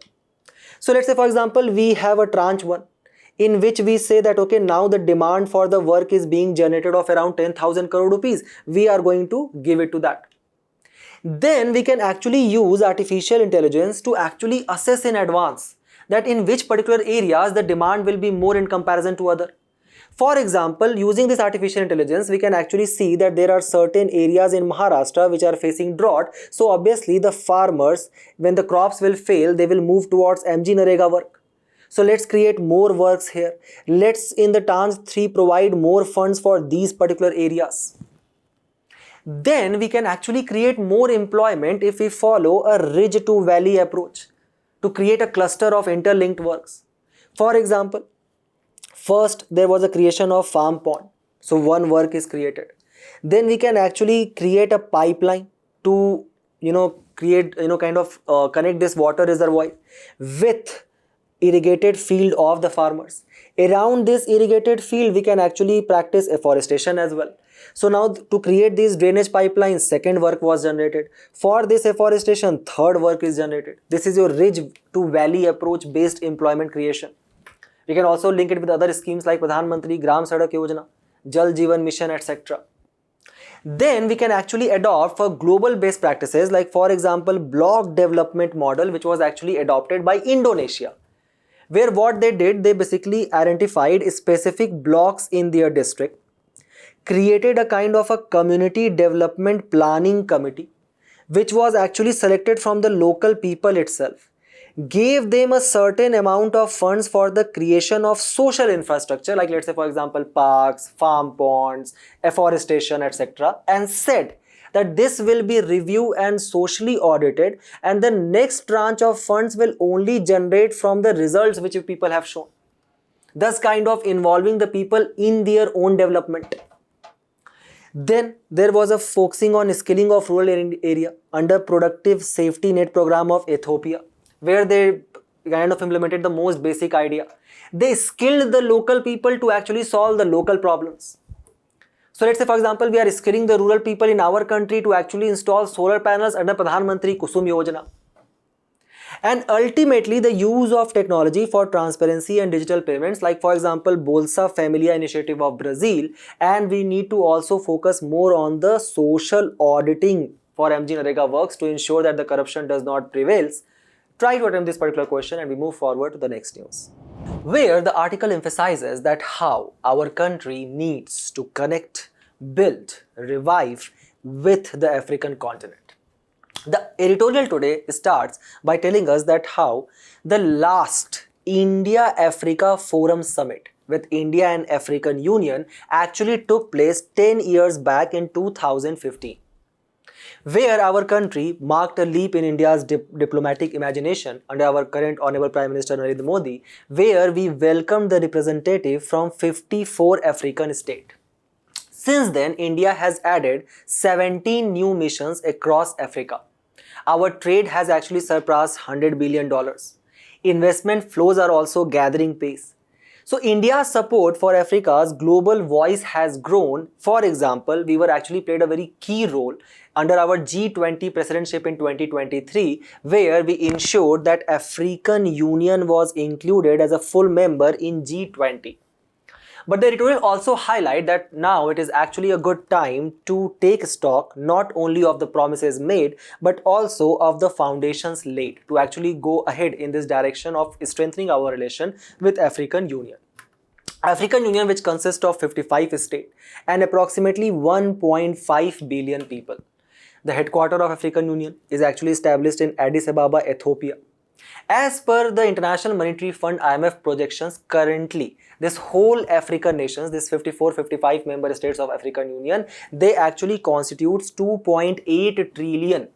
So let's say, for example, we have a tranche 1 in which we say that, okay, now the demand for the work is being generated of around 10,000 crore rupees. We are going to give it to that. Then we can actually use artificial intelligence to actually assess in advance that in which particular areas the demand will be more in comparison to other. For example, using this artificial intelligence, we can actually see that there are certain areas in Maharashtra which are facing drought. So obviously the farmers, when the crops will fail, they will move towards MGNREGA work. So let's create more works here. Let's in the tranche 3 provide more funds for these particular areas. Then we can actually create more employment if we follow a ridge to valley approach to create a cluster of interlinked works. For example, first there was a creation of farm pond. So one work is created. Then we can actually create a pipeline to connect this water reservoir with irrigated field of the farmers. Around this irrigated field, we can actually practice afforestation as well. So now to create these drainage pipelines, second work was generated. For this afforestation, third work is generated. This is your ridge to valley approach based employment creation. We can also link it with other schemes like Pradhan Mantri Gram Sadak Yojana, Jal Jeevan Mission, etc. Then we can actually adopt for global based practices like, for example, block development model, which was actually adopted by Indonesia, where what they did, they basically identified specific blocks in their district, created a kind of a community development planning committee, which was actually selected from the local people itself, gave them a certain amount of funds for the creation of social infrastructure, like let's say, for example, parks, farm ponds, afforestation, etc., and said that this will be reviewed and socially audited, and the next tranche of funds will only generate from the results which people have shown, thus kind of involving the people in their own development. Then there was a focusing on skilling of rural area under productive safety net program of Ethiopia, where they kind of implemented the most basic idea. They skilled the local people to actually solve the local problems. So let's say, for example, we are skilling the rural people in our country to actually install solar panels under Pradhan Mantri Kusum Yojana. And ultimately, the use of technology for transparency and digital payments, like for example, Bolsa Familia initiative of Brazil, and we need to also focus more on the social auditing for MGNREGA works to ensure that the corruption does not prevail. Try to attempt this particular question and we move forward to the next news, where the article emphasizes that how our country needs to connect, build, revive with the African continent. The editorial today starts by telling us that how the last India-Africa Forum Summit with India and African Union actually took place 10 years back in 2015. Where our country marked a leap in India's diplomatic imagination under our current Honorable Prime Minister Narendra Modi, where we welcomed the representative from 54 African states. Since then, India has added 17 new missions across Africa. Our trade has actually surpassed $100 billion. Investment flows are also gathering pace. So India's support for Africa's global voice has grown. For example, we were actually played a very key role under our G20 presidentship in 2023, where we ensured that African Union was included as a full member in G20. But the editorial also highlight that now it is actually a good time to take stock not only of the promises made but also of the foundations laid to actually go ahead in this direction of strengthening our relation with African Union. African Union, which consists of 55 states and approximately 1.5 billion people. The headquarters of African Union is actually established in Addis Ababa, Ethiopia. As per the International Monetary Fund IMF projections, currently this whole African nations, this 54-55 member states of African Union, they actually constitutes $2.8 trillion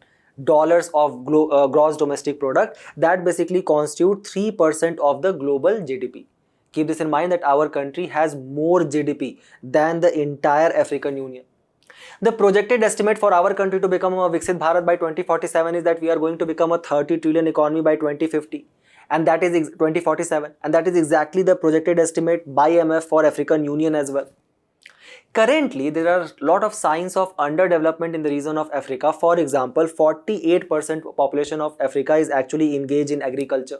of gross domestic product, that basically constitute 3% of the global GDP. Keep this in mind that our country has more GDP than the entire African Union. The projected estimate for our country to become a Viksit Bharat by 2047 is that we are going to become a 30 trillion economy by 2050, and that is 2047, and that is exactly the projected estimate by IMF for African Union as well. Currently, there are a lot of signs of underdevelopment in the region of Africa. For example, 48% population of Africa is actually engaged in agriculture.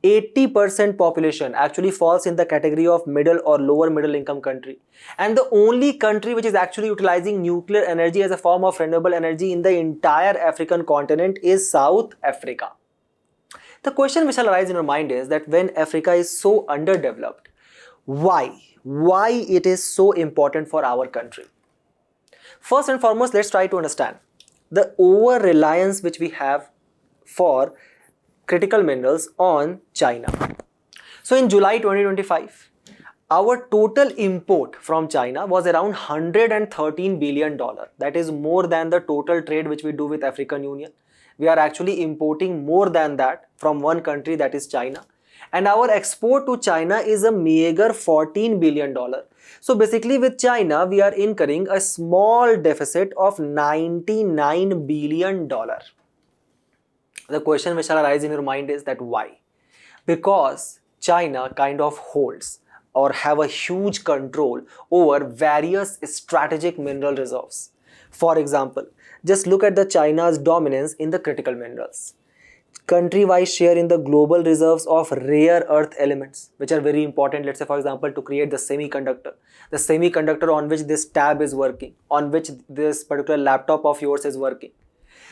80% population actually falls in the category of middle or lower middle income country. And the only country which is actually utilizing nuclear energy as a form of renewable energy in the entire African continent is South Africa. The question which shall arise in your mind is that when Africa is so underdeveloped, why it is so important for our country? First and foremost, let's try to understand the over-reliance which we have for critical minerals on China. So in July 2025, our total import from China was around $113 billion. That is more than the total trade which we do with African Union. We are actually importing more than that from one country, that is China. And our export to China is a meager $14 billion. So basically with China, we are incurring a small deficit of $99 billion. The question which shall arise in your mind is that why? Because China kind of holds or have a huge control over various strategic mineral reserves. For example, just look at the China's dominance in the critical minerals. Country-wise share in the global reserves of rare earth elements, which are very important, let's say for example, to create the semiconductor on which this tab is working, on which this particular laptop of yours is working.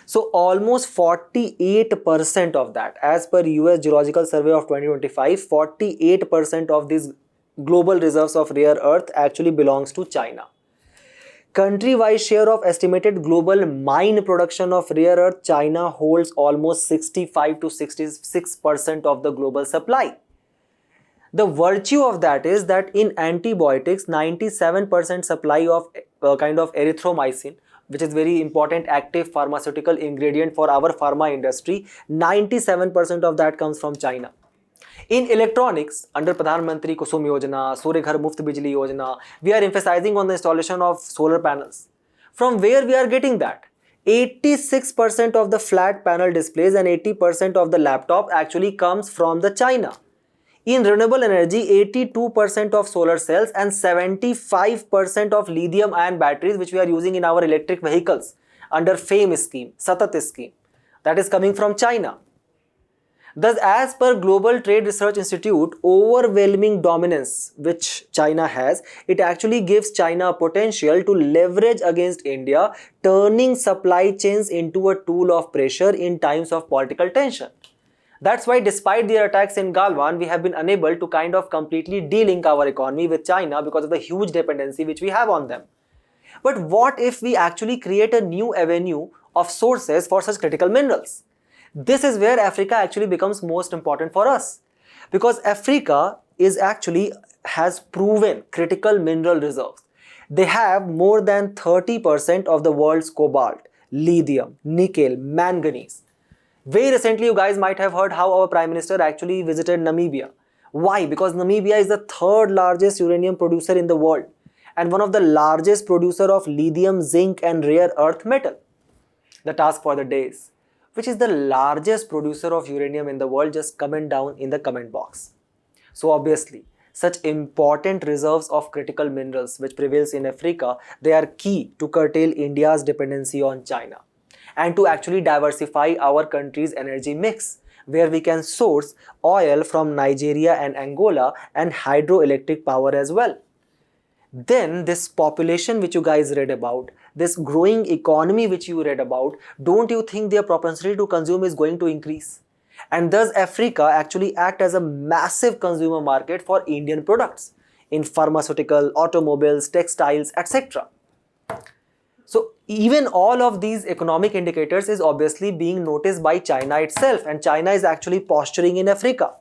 So almost 48% of that, as per US Geological Survey of 2025, 48% of these global reserves of rare earth actually belongs to China. Country-wise share of estimated global mine production of rare earth, China holds almost 65 to 66% of the global supply. The virtue of that is that in antibiotics, 97% supply of kind of erythromycin, which is very important active pharmaceutical ingredient for our pharma industry, 97% of that comes from China. In electronics, under Pradhan Mantri Kusum Yojana, Surya Ghar Muft Bijli Yojana, we are emphasizing on the installation of solar panels. From where we are getting that? 86% of the flat panel displays and 80% of the laptop actually comes from the China. In renewable energy, 82% of solar cells and 75% of lithium ion batteries which we are using in our electric vehicles under FAME scheme, Satat scheme, that is coming from China. Thus, as per Global Trade Research Institute, overwhelming dominance which China has, it actually gives China potential to leverage against India, turning supply chains into a tool of pressure in times of political tension. That's why despite their attacks in Galwan, we have been unable to kind of completely de-link our economy with China because of the huge dependency which we have on them. But what if we actually create a new avenue of sources for such critical minerals? This is where Africa actually becomes most important for us, because Africa has proven critical mineral reserves. They have more than 30% of the world's cobalt, lithium, nickel, manganese. Very recently, you guys might have heard how our Prime Minister actually visited Namibia. Why? Because Namibia is the third largest uranium producer in the world. and one of the largest producer of lithium, zinc and rare earth metal. The task for the day is, which is the largest producer of uranium in the world? Just comment down in the comment box. So obviously, such important reserves of critical minerals which prevails in Africa, they are key to curtail India's dependency on China and to actually diversify our country's energy mix, where we can source oil from Nigeria and Angola and hydroelectric power as well. Then this population which you guys read about, this growing economy which you read about, don't you think their propensity to consume is going to increase? And thus Africa actually act as a massive consumer market for Indian products in pharmaceutical, automobiles, textiles, etc. So even all of these economic indicators is obviously being noticed by China itself, and China is actually posturing in Africa.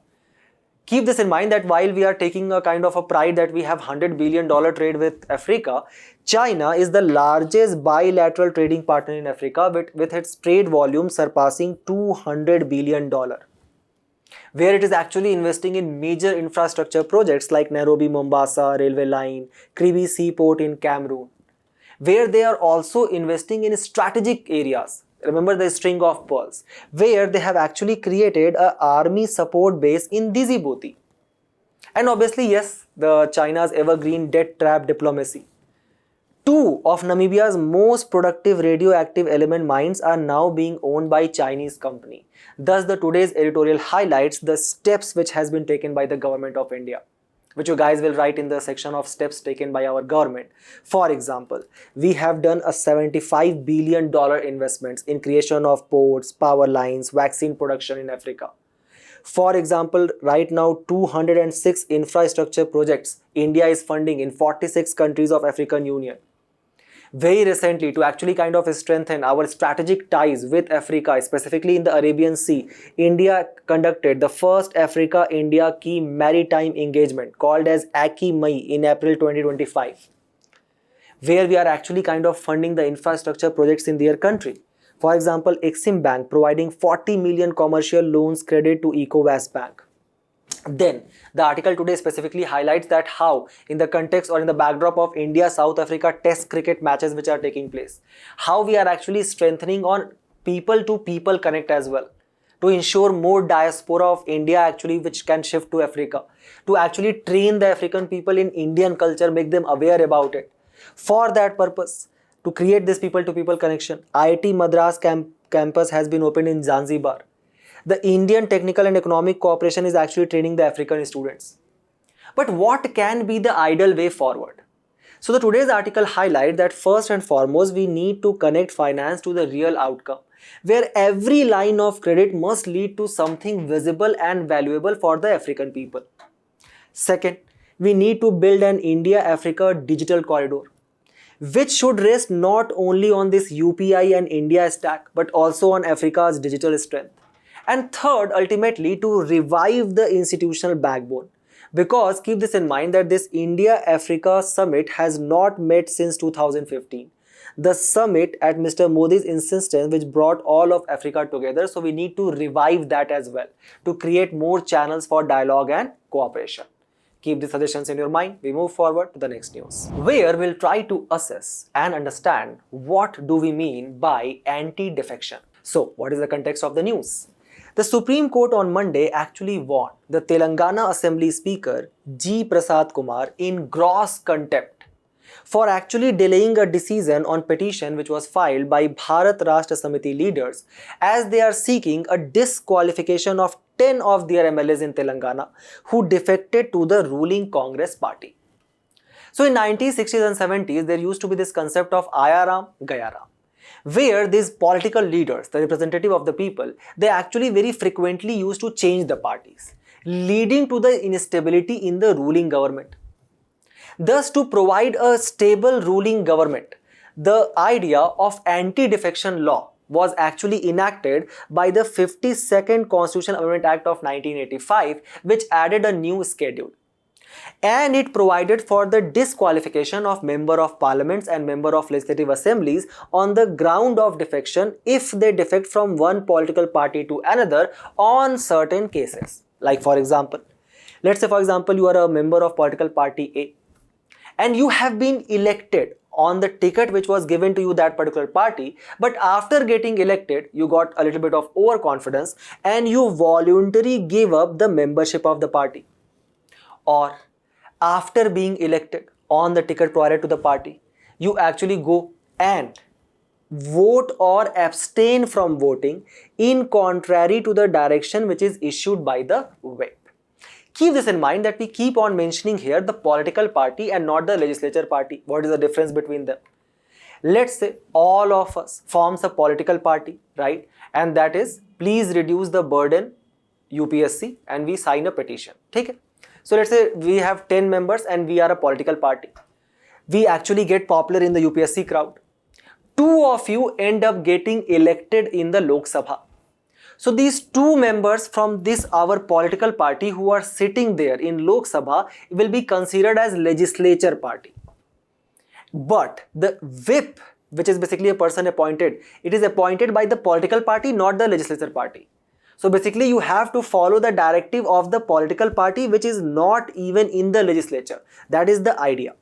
Keep this in mind that while we are taking a kind of a pride that we have $100 billion trade with Africa, China is the largest bilateral trading partner in Africa with its trade volume surpassing $200 billion, where it is actually investing in major infrastructure projects like Nairobi-Mombasa railway line, Kribi seaport in Cameroon, where they are also investing in strategic areas. Remember the string of pearls, where they have actually created an army support base in Djibouti. And obviously, yes, the China's evergreen debt trap diplomacy. Two of Namibia's most productive radioactive element mines are now being owned by Chinese company. Thus, the today's editorial highlights the steps which has been taken by the government of India, which you guys will write in the section of steps taken by our government. For example, we have done a $75 billion investments in creation of ports, power lines, vaccine production in Africa. For example, right now 206 infrastructure projects India is funding in 46 countries of African Union. Very recently, to actually kind of strengthen our strategic ties with Africa, specifically in the Arabian Sea, India conducted the first Africa-India key maritime engagement called as ACI-MAI in April 2025, where we are actually kind of funding the infrastructure projects in their country. For example, Exim Bank providing 40 million commercial loans credit to ECOWAS Bank. Then, the article today specifically highlights that how, in the context or in the backdrop of India-South Africa test cricket matches which are taking place, how we are actually strengthening on people-to-people connect as well, to ensure more diaspora of India actually which can shift to Africa, to actually train the African people in Indian culture, make them aware about it. For that purpose, to create this people-to-people connection, IIT Madras campus has been opened in Zanzibar. The Indian Technical and Economic Cooperation is actually training the African students. But what can be the ideal way forward? So the today's article highlights that first and foremost, we need to connect finance to the real outcome, where every line of credit must lead to something visible and valuable for the African people. Second, we need to build an India-Africa digital corridor, which should rest not only on this UPI and India stack, but also on Africa's digital strength. And third, ultimately, to revive the institutional backbone. Because keep this in mind that this India-Africa summit has not met since 2015. The summit at Mr. Modi's insistence which brought all of Africa together. So we need to revive that as well to create more channels for dialogue and cooperation. Keep the suggestions in your mind. We move forward to the next news, where we'll try to assess and understand what do we mean by anti-defection. So what is the context of the news? The Supreme Court on Monday actually warned the Telangana Assembly Speaker G. Prasad Kumar in gross contempt for actually delaying a decision on petition which was filed by Bharat Rashtra Samiti leaders, as they are seeking a disqualification of 10 of their MLAs in Telangana who defected to the ruling Congress party. So in 1960s and 70s, there used to be this concept of Ayaram Gayaram, where these political leaders, the representative of the people, they actually very frequently used to change the parties, leading to the instability in the ruling government. Thus, to provide a stable ruling government, the idea of anti-defection law was actually enacted by the 52nd Constitutional Amendment Act of 1985, which added a new schedule. And it provided for the disqualification of member of parliaments and member of legislative assemblies on the ground of defection if they defect from one political party to another on certain cases. Like for example, let's say for example you are a member of political party A and you have been elected on the ticket which was given to you that particular party, but after getting elected you got a little bit of overconfidence and you voluntarily give up the membership of the party. Or after being elected on the ticket provided to the party, you actually go and vote or abstain from voting in contrary to the direction which is issued by the whip. Keep this in mind that we keep on mentioning here the political party and not the legislature party. What is the difference between them? Let's say all of us forms a political party, right? And that is, please reduce the burden UPSC, and we sign a petition. Okay? So let's say we have 10 members and we are a political party. We actually get popular in the UPSC crowd. 2 of you end up getting elected in the Lok Sabha. So these 2 members from this our political party who are sitting there in Lok Sabha will be considered as legislature party. But the whip, which is basically a person appointed, it is appointed by the political party, not the legislature party. So basically you have to follow the directive of the political party which is not even in the legislature. That is the idea.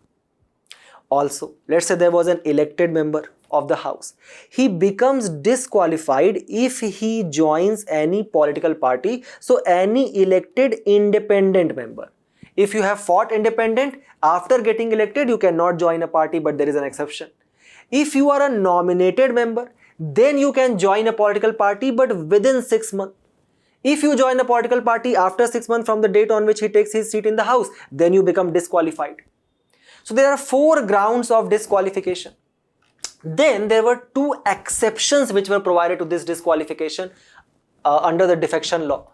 Also, let's say there was an elected member of the house. He becomes disqualified if he joins any political party. So any elected independent member. If you have fought independent, after getting elected, you cannot join a party, but there is an exception. If you are a nominated member, then you can join a political party, but within 6 months. If you join a political party after 6 months from the date on which he takes his seat in the house, then you become disqualified. So there are 4 grounds of disqualification. Then there were 2 exceptions which were provided to this disqualification under the defection law.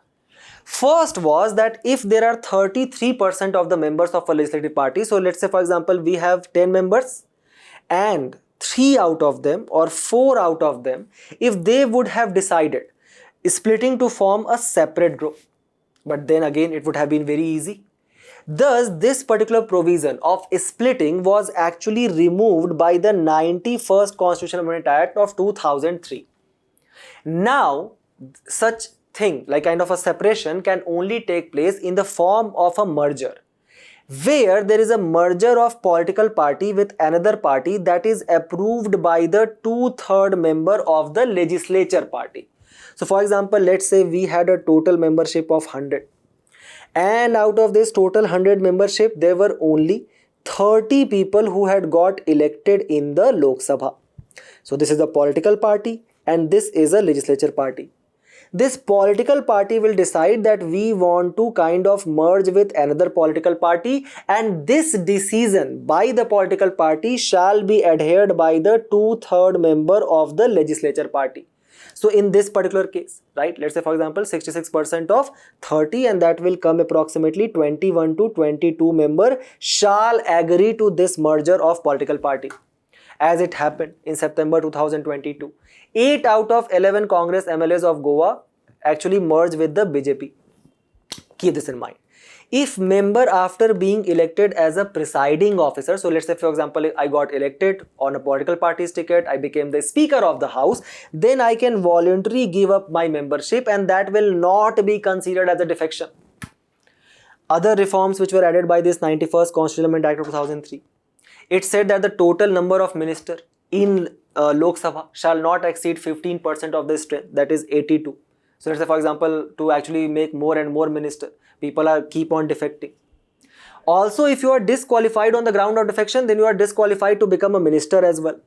First was that if there are 33% of the members of a legislative party, so let's say for example we have 10 members and 3 out of them or 4 out of them, if they would have decided splitting to form a separate group, but then again it would have been very easy. Thus, this particular provision of splitting was actually removed by the 91st Constitutional Amendment Act of 2003. Now, such thing like kind of a separation can only take place in the form of a merger, where there is a merger of political party with another party that is approved by the 2/3 member of the legislature party. So for example, let's say we had a total membership of 100. And out of this total 100 membership, there were only 30 people who had got elected in the Lok Sabha. So this is a political party and this is a legislature party. This political party will decide that we want to kind of merge with another political party, and this decision by the political party shall be adhered by the 2/3 member of the legislature party. So in this particular case, right, let's say for example 66% of 30, and that will come approximately 21 to 22 member shall agree to this merger of political party. As it happened in September 2022, 8 out of 11 Congress MLAs of Goa actually merged with the BJP. Keep this in mind. If member after being elected as a presiding officer, so let's say for example I got elected on a political party's ticket, I became the speaker of the house, then I can voluntarily give up my membership and that will not be considered as a defection. Other reforms which were added by this 91st Constitutional Amendment Act of 2003, it said that the total number of ministers in Lok Sabha shall not exceed 15% of the strength, that is 82. So let's say for example, to actually make more and more ministers, people are keep on defecting. Also, if you are disqualified on the ground of defection, then you are disqualified to become a minister as well.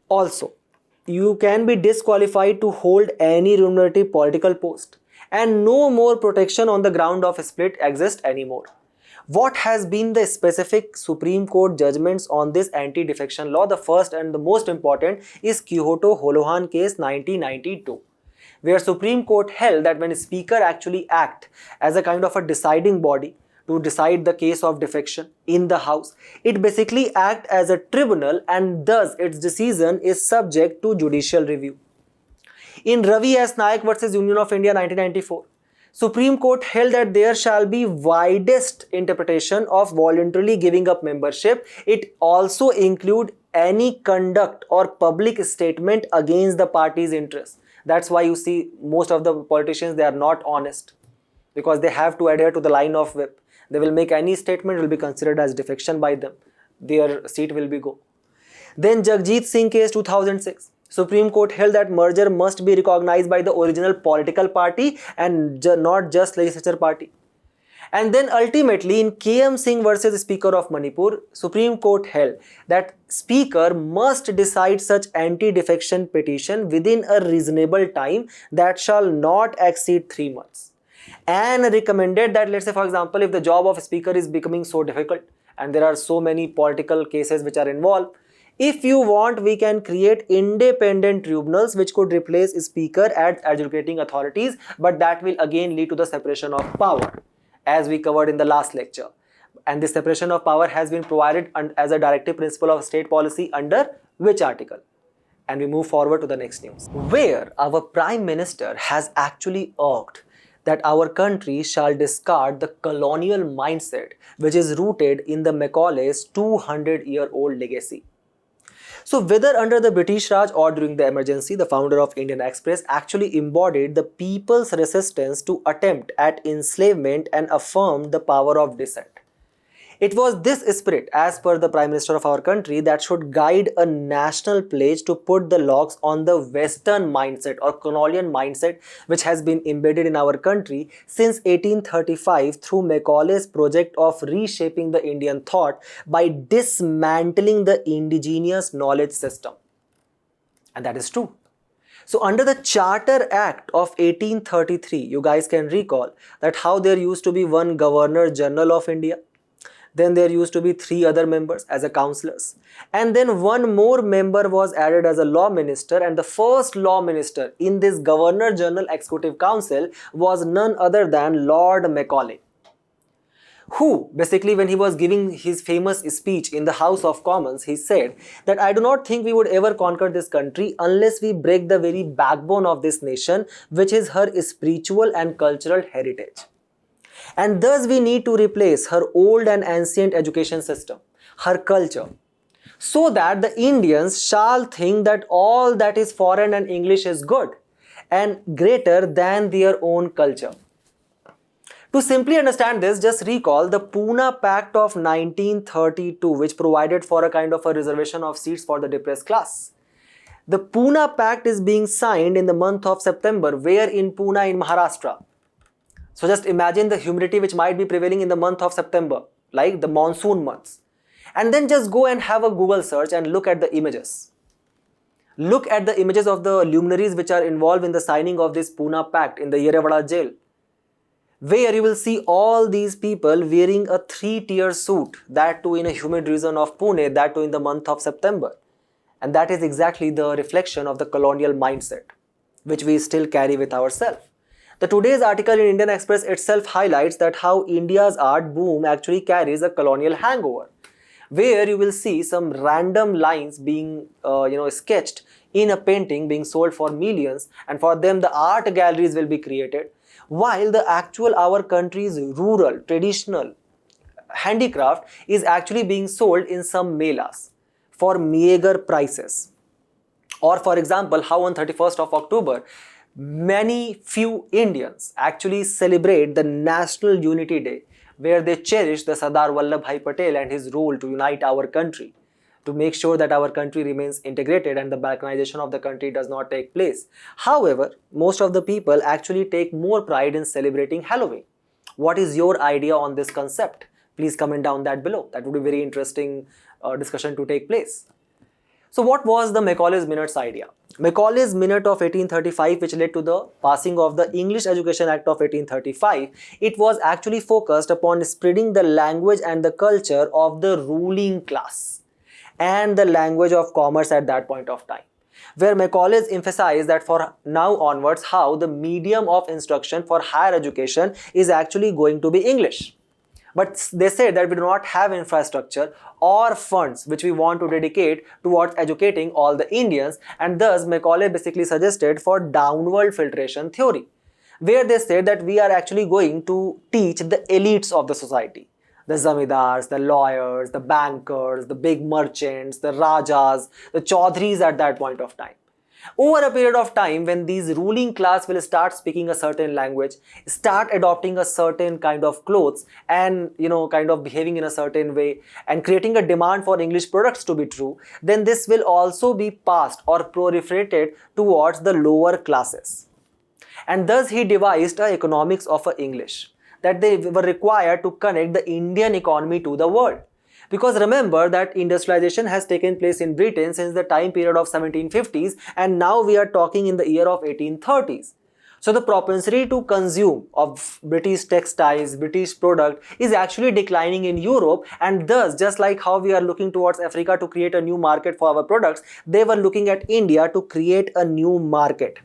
Also, you can be disqualified to hold any remunerative political post, and no more protection on the ground of split exists anymore. What has been the specific Supreme Court judgments on this anti-defection law? The first and the most important is Kyoto Holohan case 1992. Where Supreme Court held that when a speaker actually act as a kind of a deciding body to decide the case of defection in the house, it basically act as a tribunal and thus its decision is subject to judicial review. In Ravi S. Naik versus Union of India 1994, Supreme Court held that there shall be widest interpretation of voluntarily giving up membership. It also include any conduct or public statement against the party's interest. That's why you see most of the politicians, they are not honest. because they have to adhere to the line of whip. They will make any statement, will be considered as defection by them. Their seat will be go. Then Jagjit Singh case 2006. Supreme Court held that merger must be recognized by the original political party and not just legislature party. And then ultimately in KM Singh versus Speaker of Manipur, Supreme Court held that Speaker must decide such anti-defection petition within a reasonable time that shall not exceed 3 months. And recommended that, let's say for example, if the job of Speaker is becoming so difficult and there are so many political cases which are involved, if you want, we can create independent tribunals which could replace Speaker as adjudicating authorities, but that will again lead to the separation of power, as we covered in the last lecture. And this separation of power has been provided as a directive principle of state policy under which article? And we move forward to the next news, where our Prime Minister has actually urged that our country shall discard the colonial mindset which is rooted in the Macaulay's 200-year-old legacy. So whether under the British Raj or during the emergency, the founder of Indian Express actually embodied the people's resistance to attempt at enslavement and affirmed the power of dissent. It was this spirit, as per the Prime Minister of our country, that should guide a national pledge to put the locks on the Western mindset or colonial mindset which has been embedded in our country since 1835 through Macaulay's project of reshaping the Indian thought by dismantling the indigenous knowledge system. And that is true. So under the Charter Act of 1833, you guys can recall that how there used to be one Governor General of India. Then there used to be 3 other members as a councillors. And then one more member was added as a law minister, and the first law minister in this Governor General Executive Council was none other than Lord Macaulay, who basically, when he was giving his famous speech in the House of Commons, he said that I do not think we would ever conquer this country unless we break the very backbone of this nation, which is her spiritual and cultural heritage. And thus we need to replace her old and ancient education system, her culture, so that the Indians shall think that all that is foreign and English is good and greater than their own culture. To simply understand this, just recall the Pune Pact of 1932, which provided for a kind of a reservation of seats for the depressed class. The Pune Pact is being signed in the month of September, where in Pune in Maharashtra. So just imagine the humidity which might be prevailing in the month of September, like the monsoon months. And then just go and have a Google search and look at the images. Look at the images of the luminaries which are involved in the signing of this Pune Pact in the Yerewada jail, where you will see all these people wearing a 3-tier suit, that too in a humid region of Pune, that too in the month of September. And that is exactly the reflection of the colonial mindset, which we still carry with ourselves. The today's article in Indian Express itself highlights that how India's art boom actually carries a colonial hangover, where you will see some random lines being sketched in a painting being sold for millions, and for them the art galleries will be created, while the actual our country's rural traditional handicraft is actually being sold in some melas for meager prices. Or for example, how on 31st of October few Indians actually celebrate the National Unity Day, where they cherish the Sardar Vallabhbhai Patel and his role to unite our country, to make sure that our country remains integrated and the balkanization of the country does not take place. However, most of the people actually take more pride in celebrating Halloween. What is your idea on this concept? Please comment down that below. That would be very interesting discussion to take place. So what was the Macaulay's Minutes idea? Macaulay's Minute of 1835, which led to the passing of the English Education Act of 1835, it was actually focused upon spreading the language and the culture of the ruling class and the language of commerce at that point of time, where Macaulay's emphasized that for now onwards how the medium of instruction for higher education is actually going to be English. But they said that we do not have infrastructure or funds which we want to dedicate towards educating all the Indians, and thus Macaulay basically suggested for downward filtration theory, where they said that we are actually going to teach the elites of the society, the zamidars, the lawyers, the bankers, the big merchants, the rajas, the chaudhris at that point of time. Over a period of time, when these ruling class will start speaking a certain language, start adopting a certain kind of clothes, and kind of behaving in a certain way, and creating a demand for English products to be true, then this will also be passed or proliferated towards the lower classes. And thus he devised a economics of English, that they were required to connect the Indian economy to the world. Because remember that industrialization has taken place in Britain since the time period of 1750s, and now we are talking in the year of 1830s. So the propensity to consume of British textiles, British product is actually declining in Europe, and thus just like how we are looking towards Africa to create a new market for our products, they were looking at India to create a new market.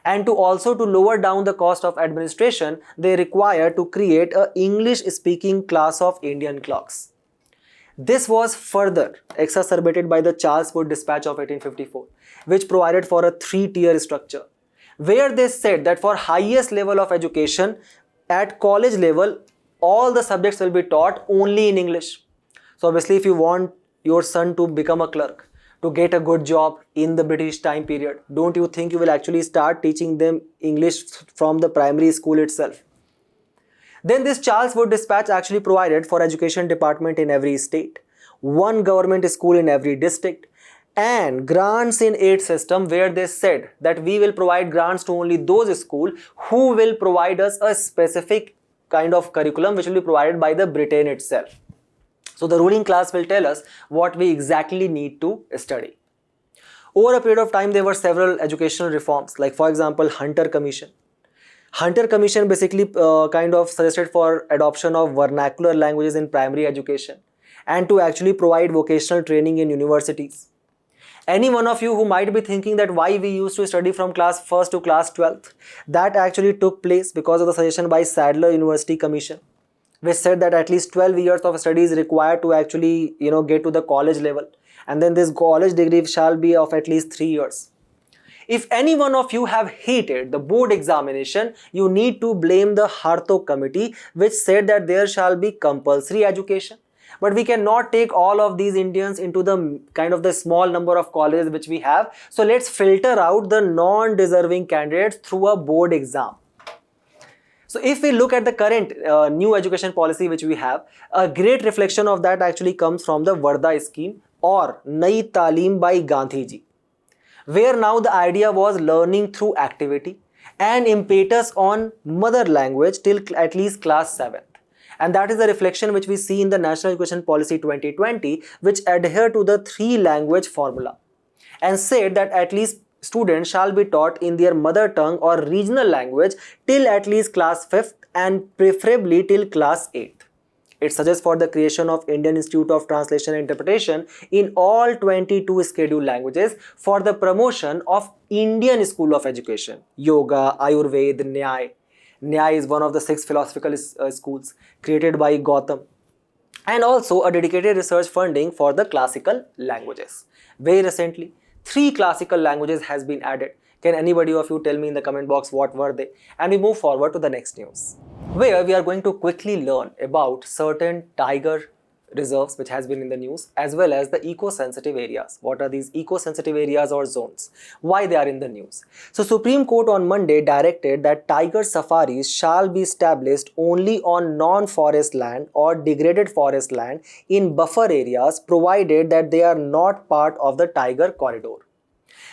And to also to lower down the cost of administration, they require to create a English speaking class of Indian clerks. This was further exacerbated by the Charles Wood Dispatch of 1854, which provided for a 3-tier structure, where they said that for highest level of education at college level, all the subjects will be taught only in English. So obviously if you want your son to become a clerk, to get a good job in the British time period, don't you think you will actually start teaching them English from the primary school itself? Then this Charles Wood Dispatch actually provided for education department in every state, one government school in every district, and grants in aid system, where they said that we will provide grants to only those schools who will provide us a specific kind of curriculum which will be provided by the Britain itself. So the ruling class will tell us what we exactly need to study. Over a period of time, there were several educational reforms, like for example, Hunter Commission. Hunter Commission basically kind of suggested for adoption of vernacular languages in primary education and to actually provide vocational training in universities. Any one of you who might be thinking that why we used to study from class 1st to class 12th, that actually took place because of the suggestion by Sadler University Commission, which said that at least 12 years of study is required to actually get to the college level, and then this college degree shall be of at least 3 years. If any one of you have hated the board examination, you need to blame the Hartog committee, which said that there shall be compulsory education. But we cannot take all of these Indians into the kind of the small number of colleges which we have. So let's filter out the non-deserving candidates through a board exam. So if we look at the current new education policy which we have, a great reflection of that actually comes from the Varda scheme or Nai Talim by Gandhi ji, where now the idea was learning through activity and impetus on mother language till at least class 7th. And that is the reflection which we see in the National Education Policy 2020, which adhere to the 3-language formula and said that at least students shall be taught in their mother tongue or regional language till at least class 5th and preferably till class 8th. It suggests for the creation of Indian Institute of Translation and Interpretation in all 22 scheduled languages for the promotion of Indian School of Education, Yoga, Ayurveda, Nyaya. Nyaya is one of the 6 philosophical schools created by Gautam, and also a dedicated research funding for the classical languages. Very recently, 3 classical languages has been added. Can anybody of you tell me in the comment box what were they? And we move forward to the next news, where we are going to quickly learn about certain tiger reserves which has been in the news, as well as the eco-sensitive areas. What are these eco-sensitive areas or zones? Why they are in the news? So Supreme Court on Monday directed that tiger safaris shall be established only on non-forest land or degraded forest land in buffer areas, provided that they are not part of the tiger corridor,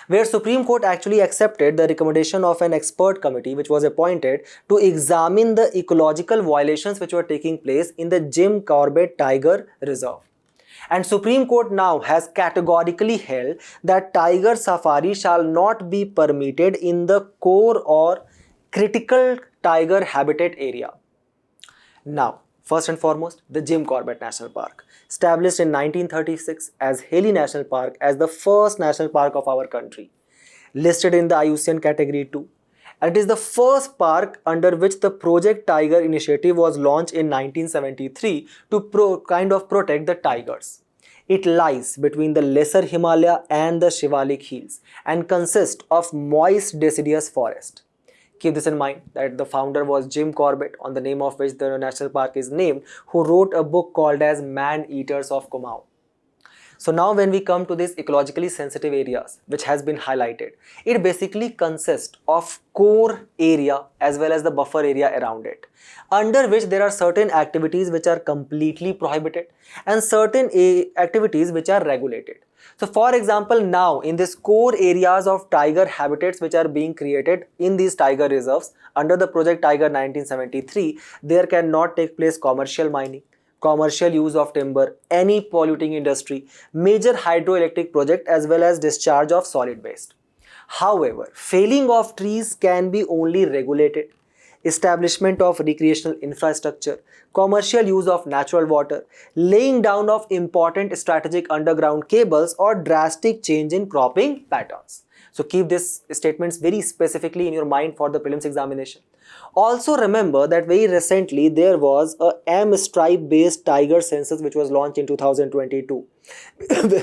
where Supreme Court actually accepted the recommendation of an expert committee which was appointed to examine the ecological violations which were taking place in the Jim Corbett Tiger Reserve. And Supreme Court now has categorically held that tiger safari shall not be permitted in the core or critical tiger habitat area. Now, first and foremost, the Jim Corbett National Park, established in 1936 as Haley National Park as the first national park of our country, listed in the IUCN Category 2. And it is the first park under which the Project Tiger initiative was launched in 1973 to protect the tigers. It lies between the Lesser Himalaya and the Shivalik Hills and consists of moist deciduous forest. Keep this in mind that the founder was Jim Corbett, on the name of which the national park is named, who wrote a book called as Man Eaters of Kumaon. So now when we come to these ecologically sensitive areas which has been highlighted, it basically consists of core area as well as the buffer area around it, under which there are certain activities which are completely prohibited and certain activities which are regulated. So for example, now in this core areas of tiger habitats which are being created in these tiger reserves under the Project Tiger 1973, there cannot take place commercial mining, commercial use of timber, any polluting industry, major hydroelectric project as well as discharge of solid waste. However, felling of trees can be only regulated. Establishment of recreational infrastructure, commercial use of natural water, laying down of important strategic underground cables or drastic change in cropping patterns. So keep these statements very specifically in your mind for the prelims examination. Also remember that very recently there was a M-stripe based tiger census which was launched in 2022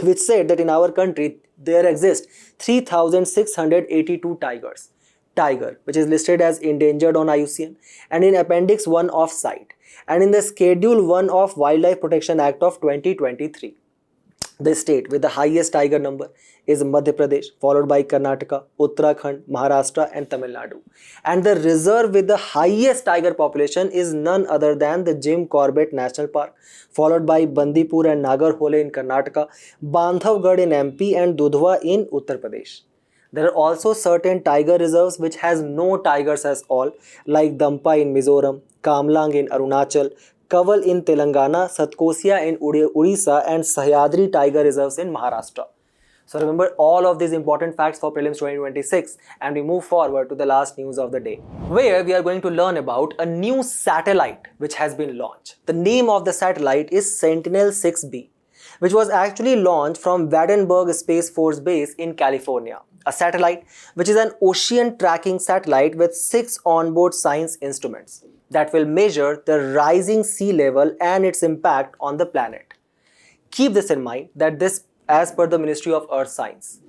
which said that in our country there exist 3,682 tigers. Tiger, which is listed as endangered on IUCN and in Appendix 1 of CITE and in the Schedule 1 of Wildlife Protection Act of 2023. The state with the highest tiger number is Madhya Pradesh, followed by Karnataka, Uttarakhand, Maharashtra and Tamil Nadu. And the reserve with the highest tiger population is none other than the Jim Corbett National Park, followed by Bandipur and Nagarhole in Karnataka, Bandhavgarh in MP and Dudhwa in Uttar Pradesh. There are also certain tiger reserves which has no tigers at all, like Dampa in Mizoram, Kamlang in Arunachal, Kaval in Telangana, Satkosia in Odisha and Sahyadri tiger reserves in Maharashtra. So remember all of these important facts for prelims 2026 and we move forward to the last news of the day, where we are going to learn about a new satellite which has been launched. The name of the satellite is Sentinel-6B, which was actually launched from Vandenberg Space Force Base in California. A satellite which is an ocean tracking satellite with 6 onboard science instruments that will measure the rising sea level and its impact on the planet. Keep this in mind that this, as per the Ministry of Earth Science,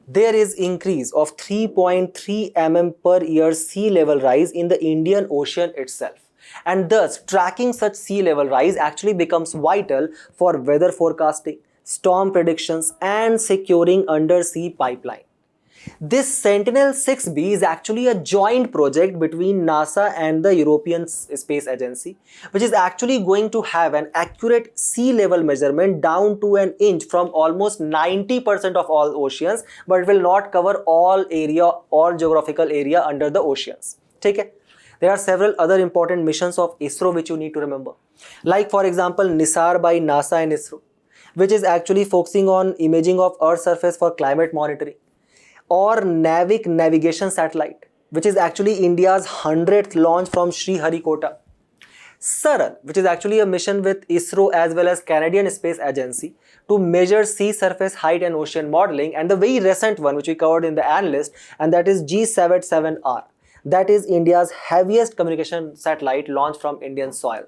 there is increase of 3.3 mm per year sea level rise in the Indian Ocean itself. And thus, tracking such sea level rise actually becomes vital for weather forecasting, storm predictions and securing undersea pipeline. This Sentinel-6B is actually a joint project between NASA and the European Space Agency, which is actually going to have an accurate sea level measurement down to an inch from almost 90% of all oceans, but it will not cover all area or geographical area under the oceans. Okay? There are several other important missions of ISRO which you need to remember. Like for example, NISAR by NASA and ISRO, which is actually focusing on imaging of Earth's surface for climate monitoring. Or NAVIC navigation satellite, which is actually India's 100th launch from Sriharikota. SARAL, which is actually a mission with ISRO as well as Canadian Space Agency to measure sea surface height and ocean modeling, and the very recent one which we covered in the analyst, and that is G77R. That is India's heaviest communication satellite launched from Indian soil.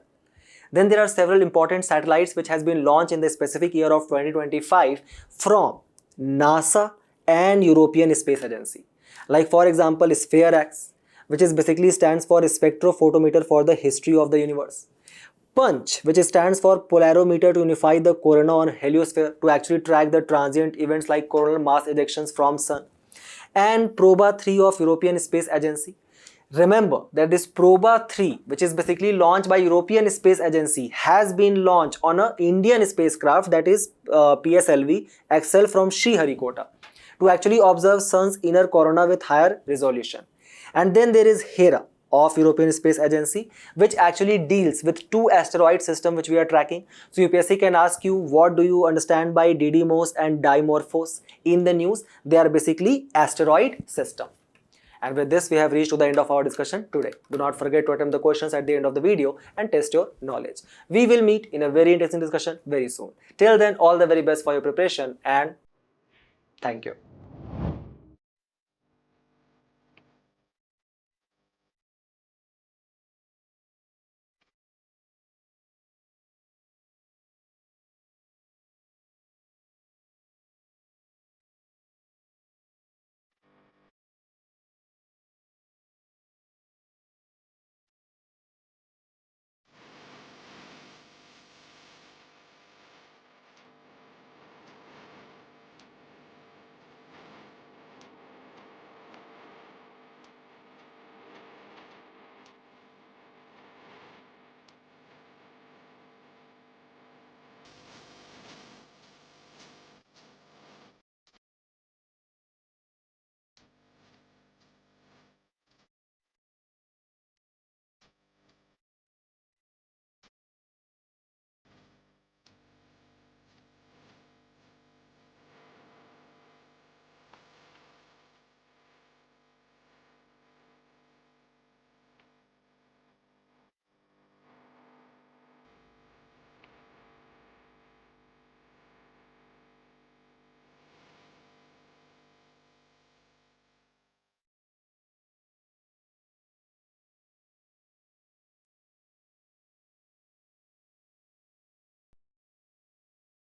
Then there are several important satellites which has been launched in the specific year of 2025 from NASA and European Space Agency. Like for example, Sphere-X, which is basically stands for spectrophotometer for the history of the universe. Punch, which stands for polarimeter to unify the corona on heliosphere to actually track the transient events like coronal mass ejections from sun. And Proba 3 of European Space Agency. Remember that this Proba 3, which is basically launched by European Space Agency, has been launched on an Indian spacecraft, that is PSLV XL from Sriharikota, to actually observe sun's inner corona with higher resolution. And then there is Hera of European Space Agency, which actually deals with 2 asteroid systems which we are tracking. So UPSC can ask you, what do you understand by Didymos and Dimorphos? In the news, they are basically asteroid system. And with this, we have reached to the end of our discussion today. Do not forget to attempt the questions at the end of the video and test your knowledge. We will meet in a very interesting discussion very soon. Till then, all the very best for your preparation and thank you.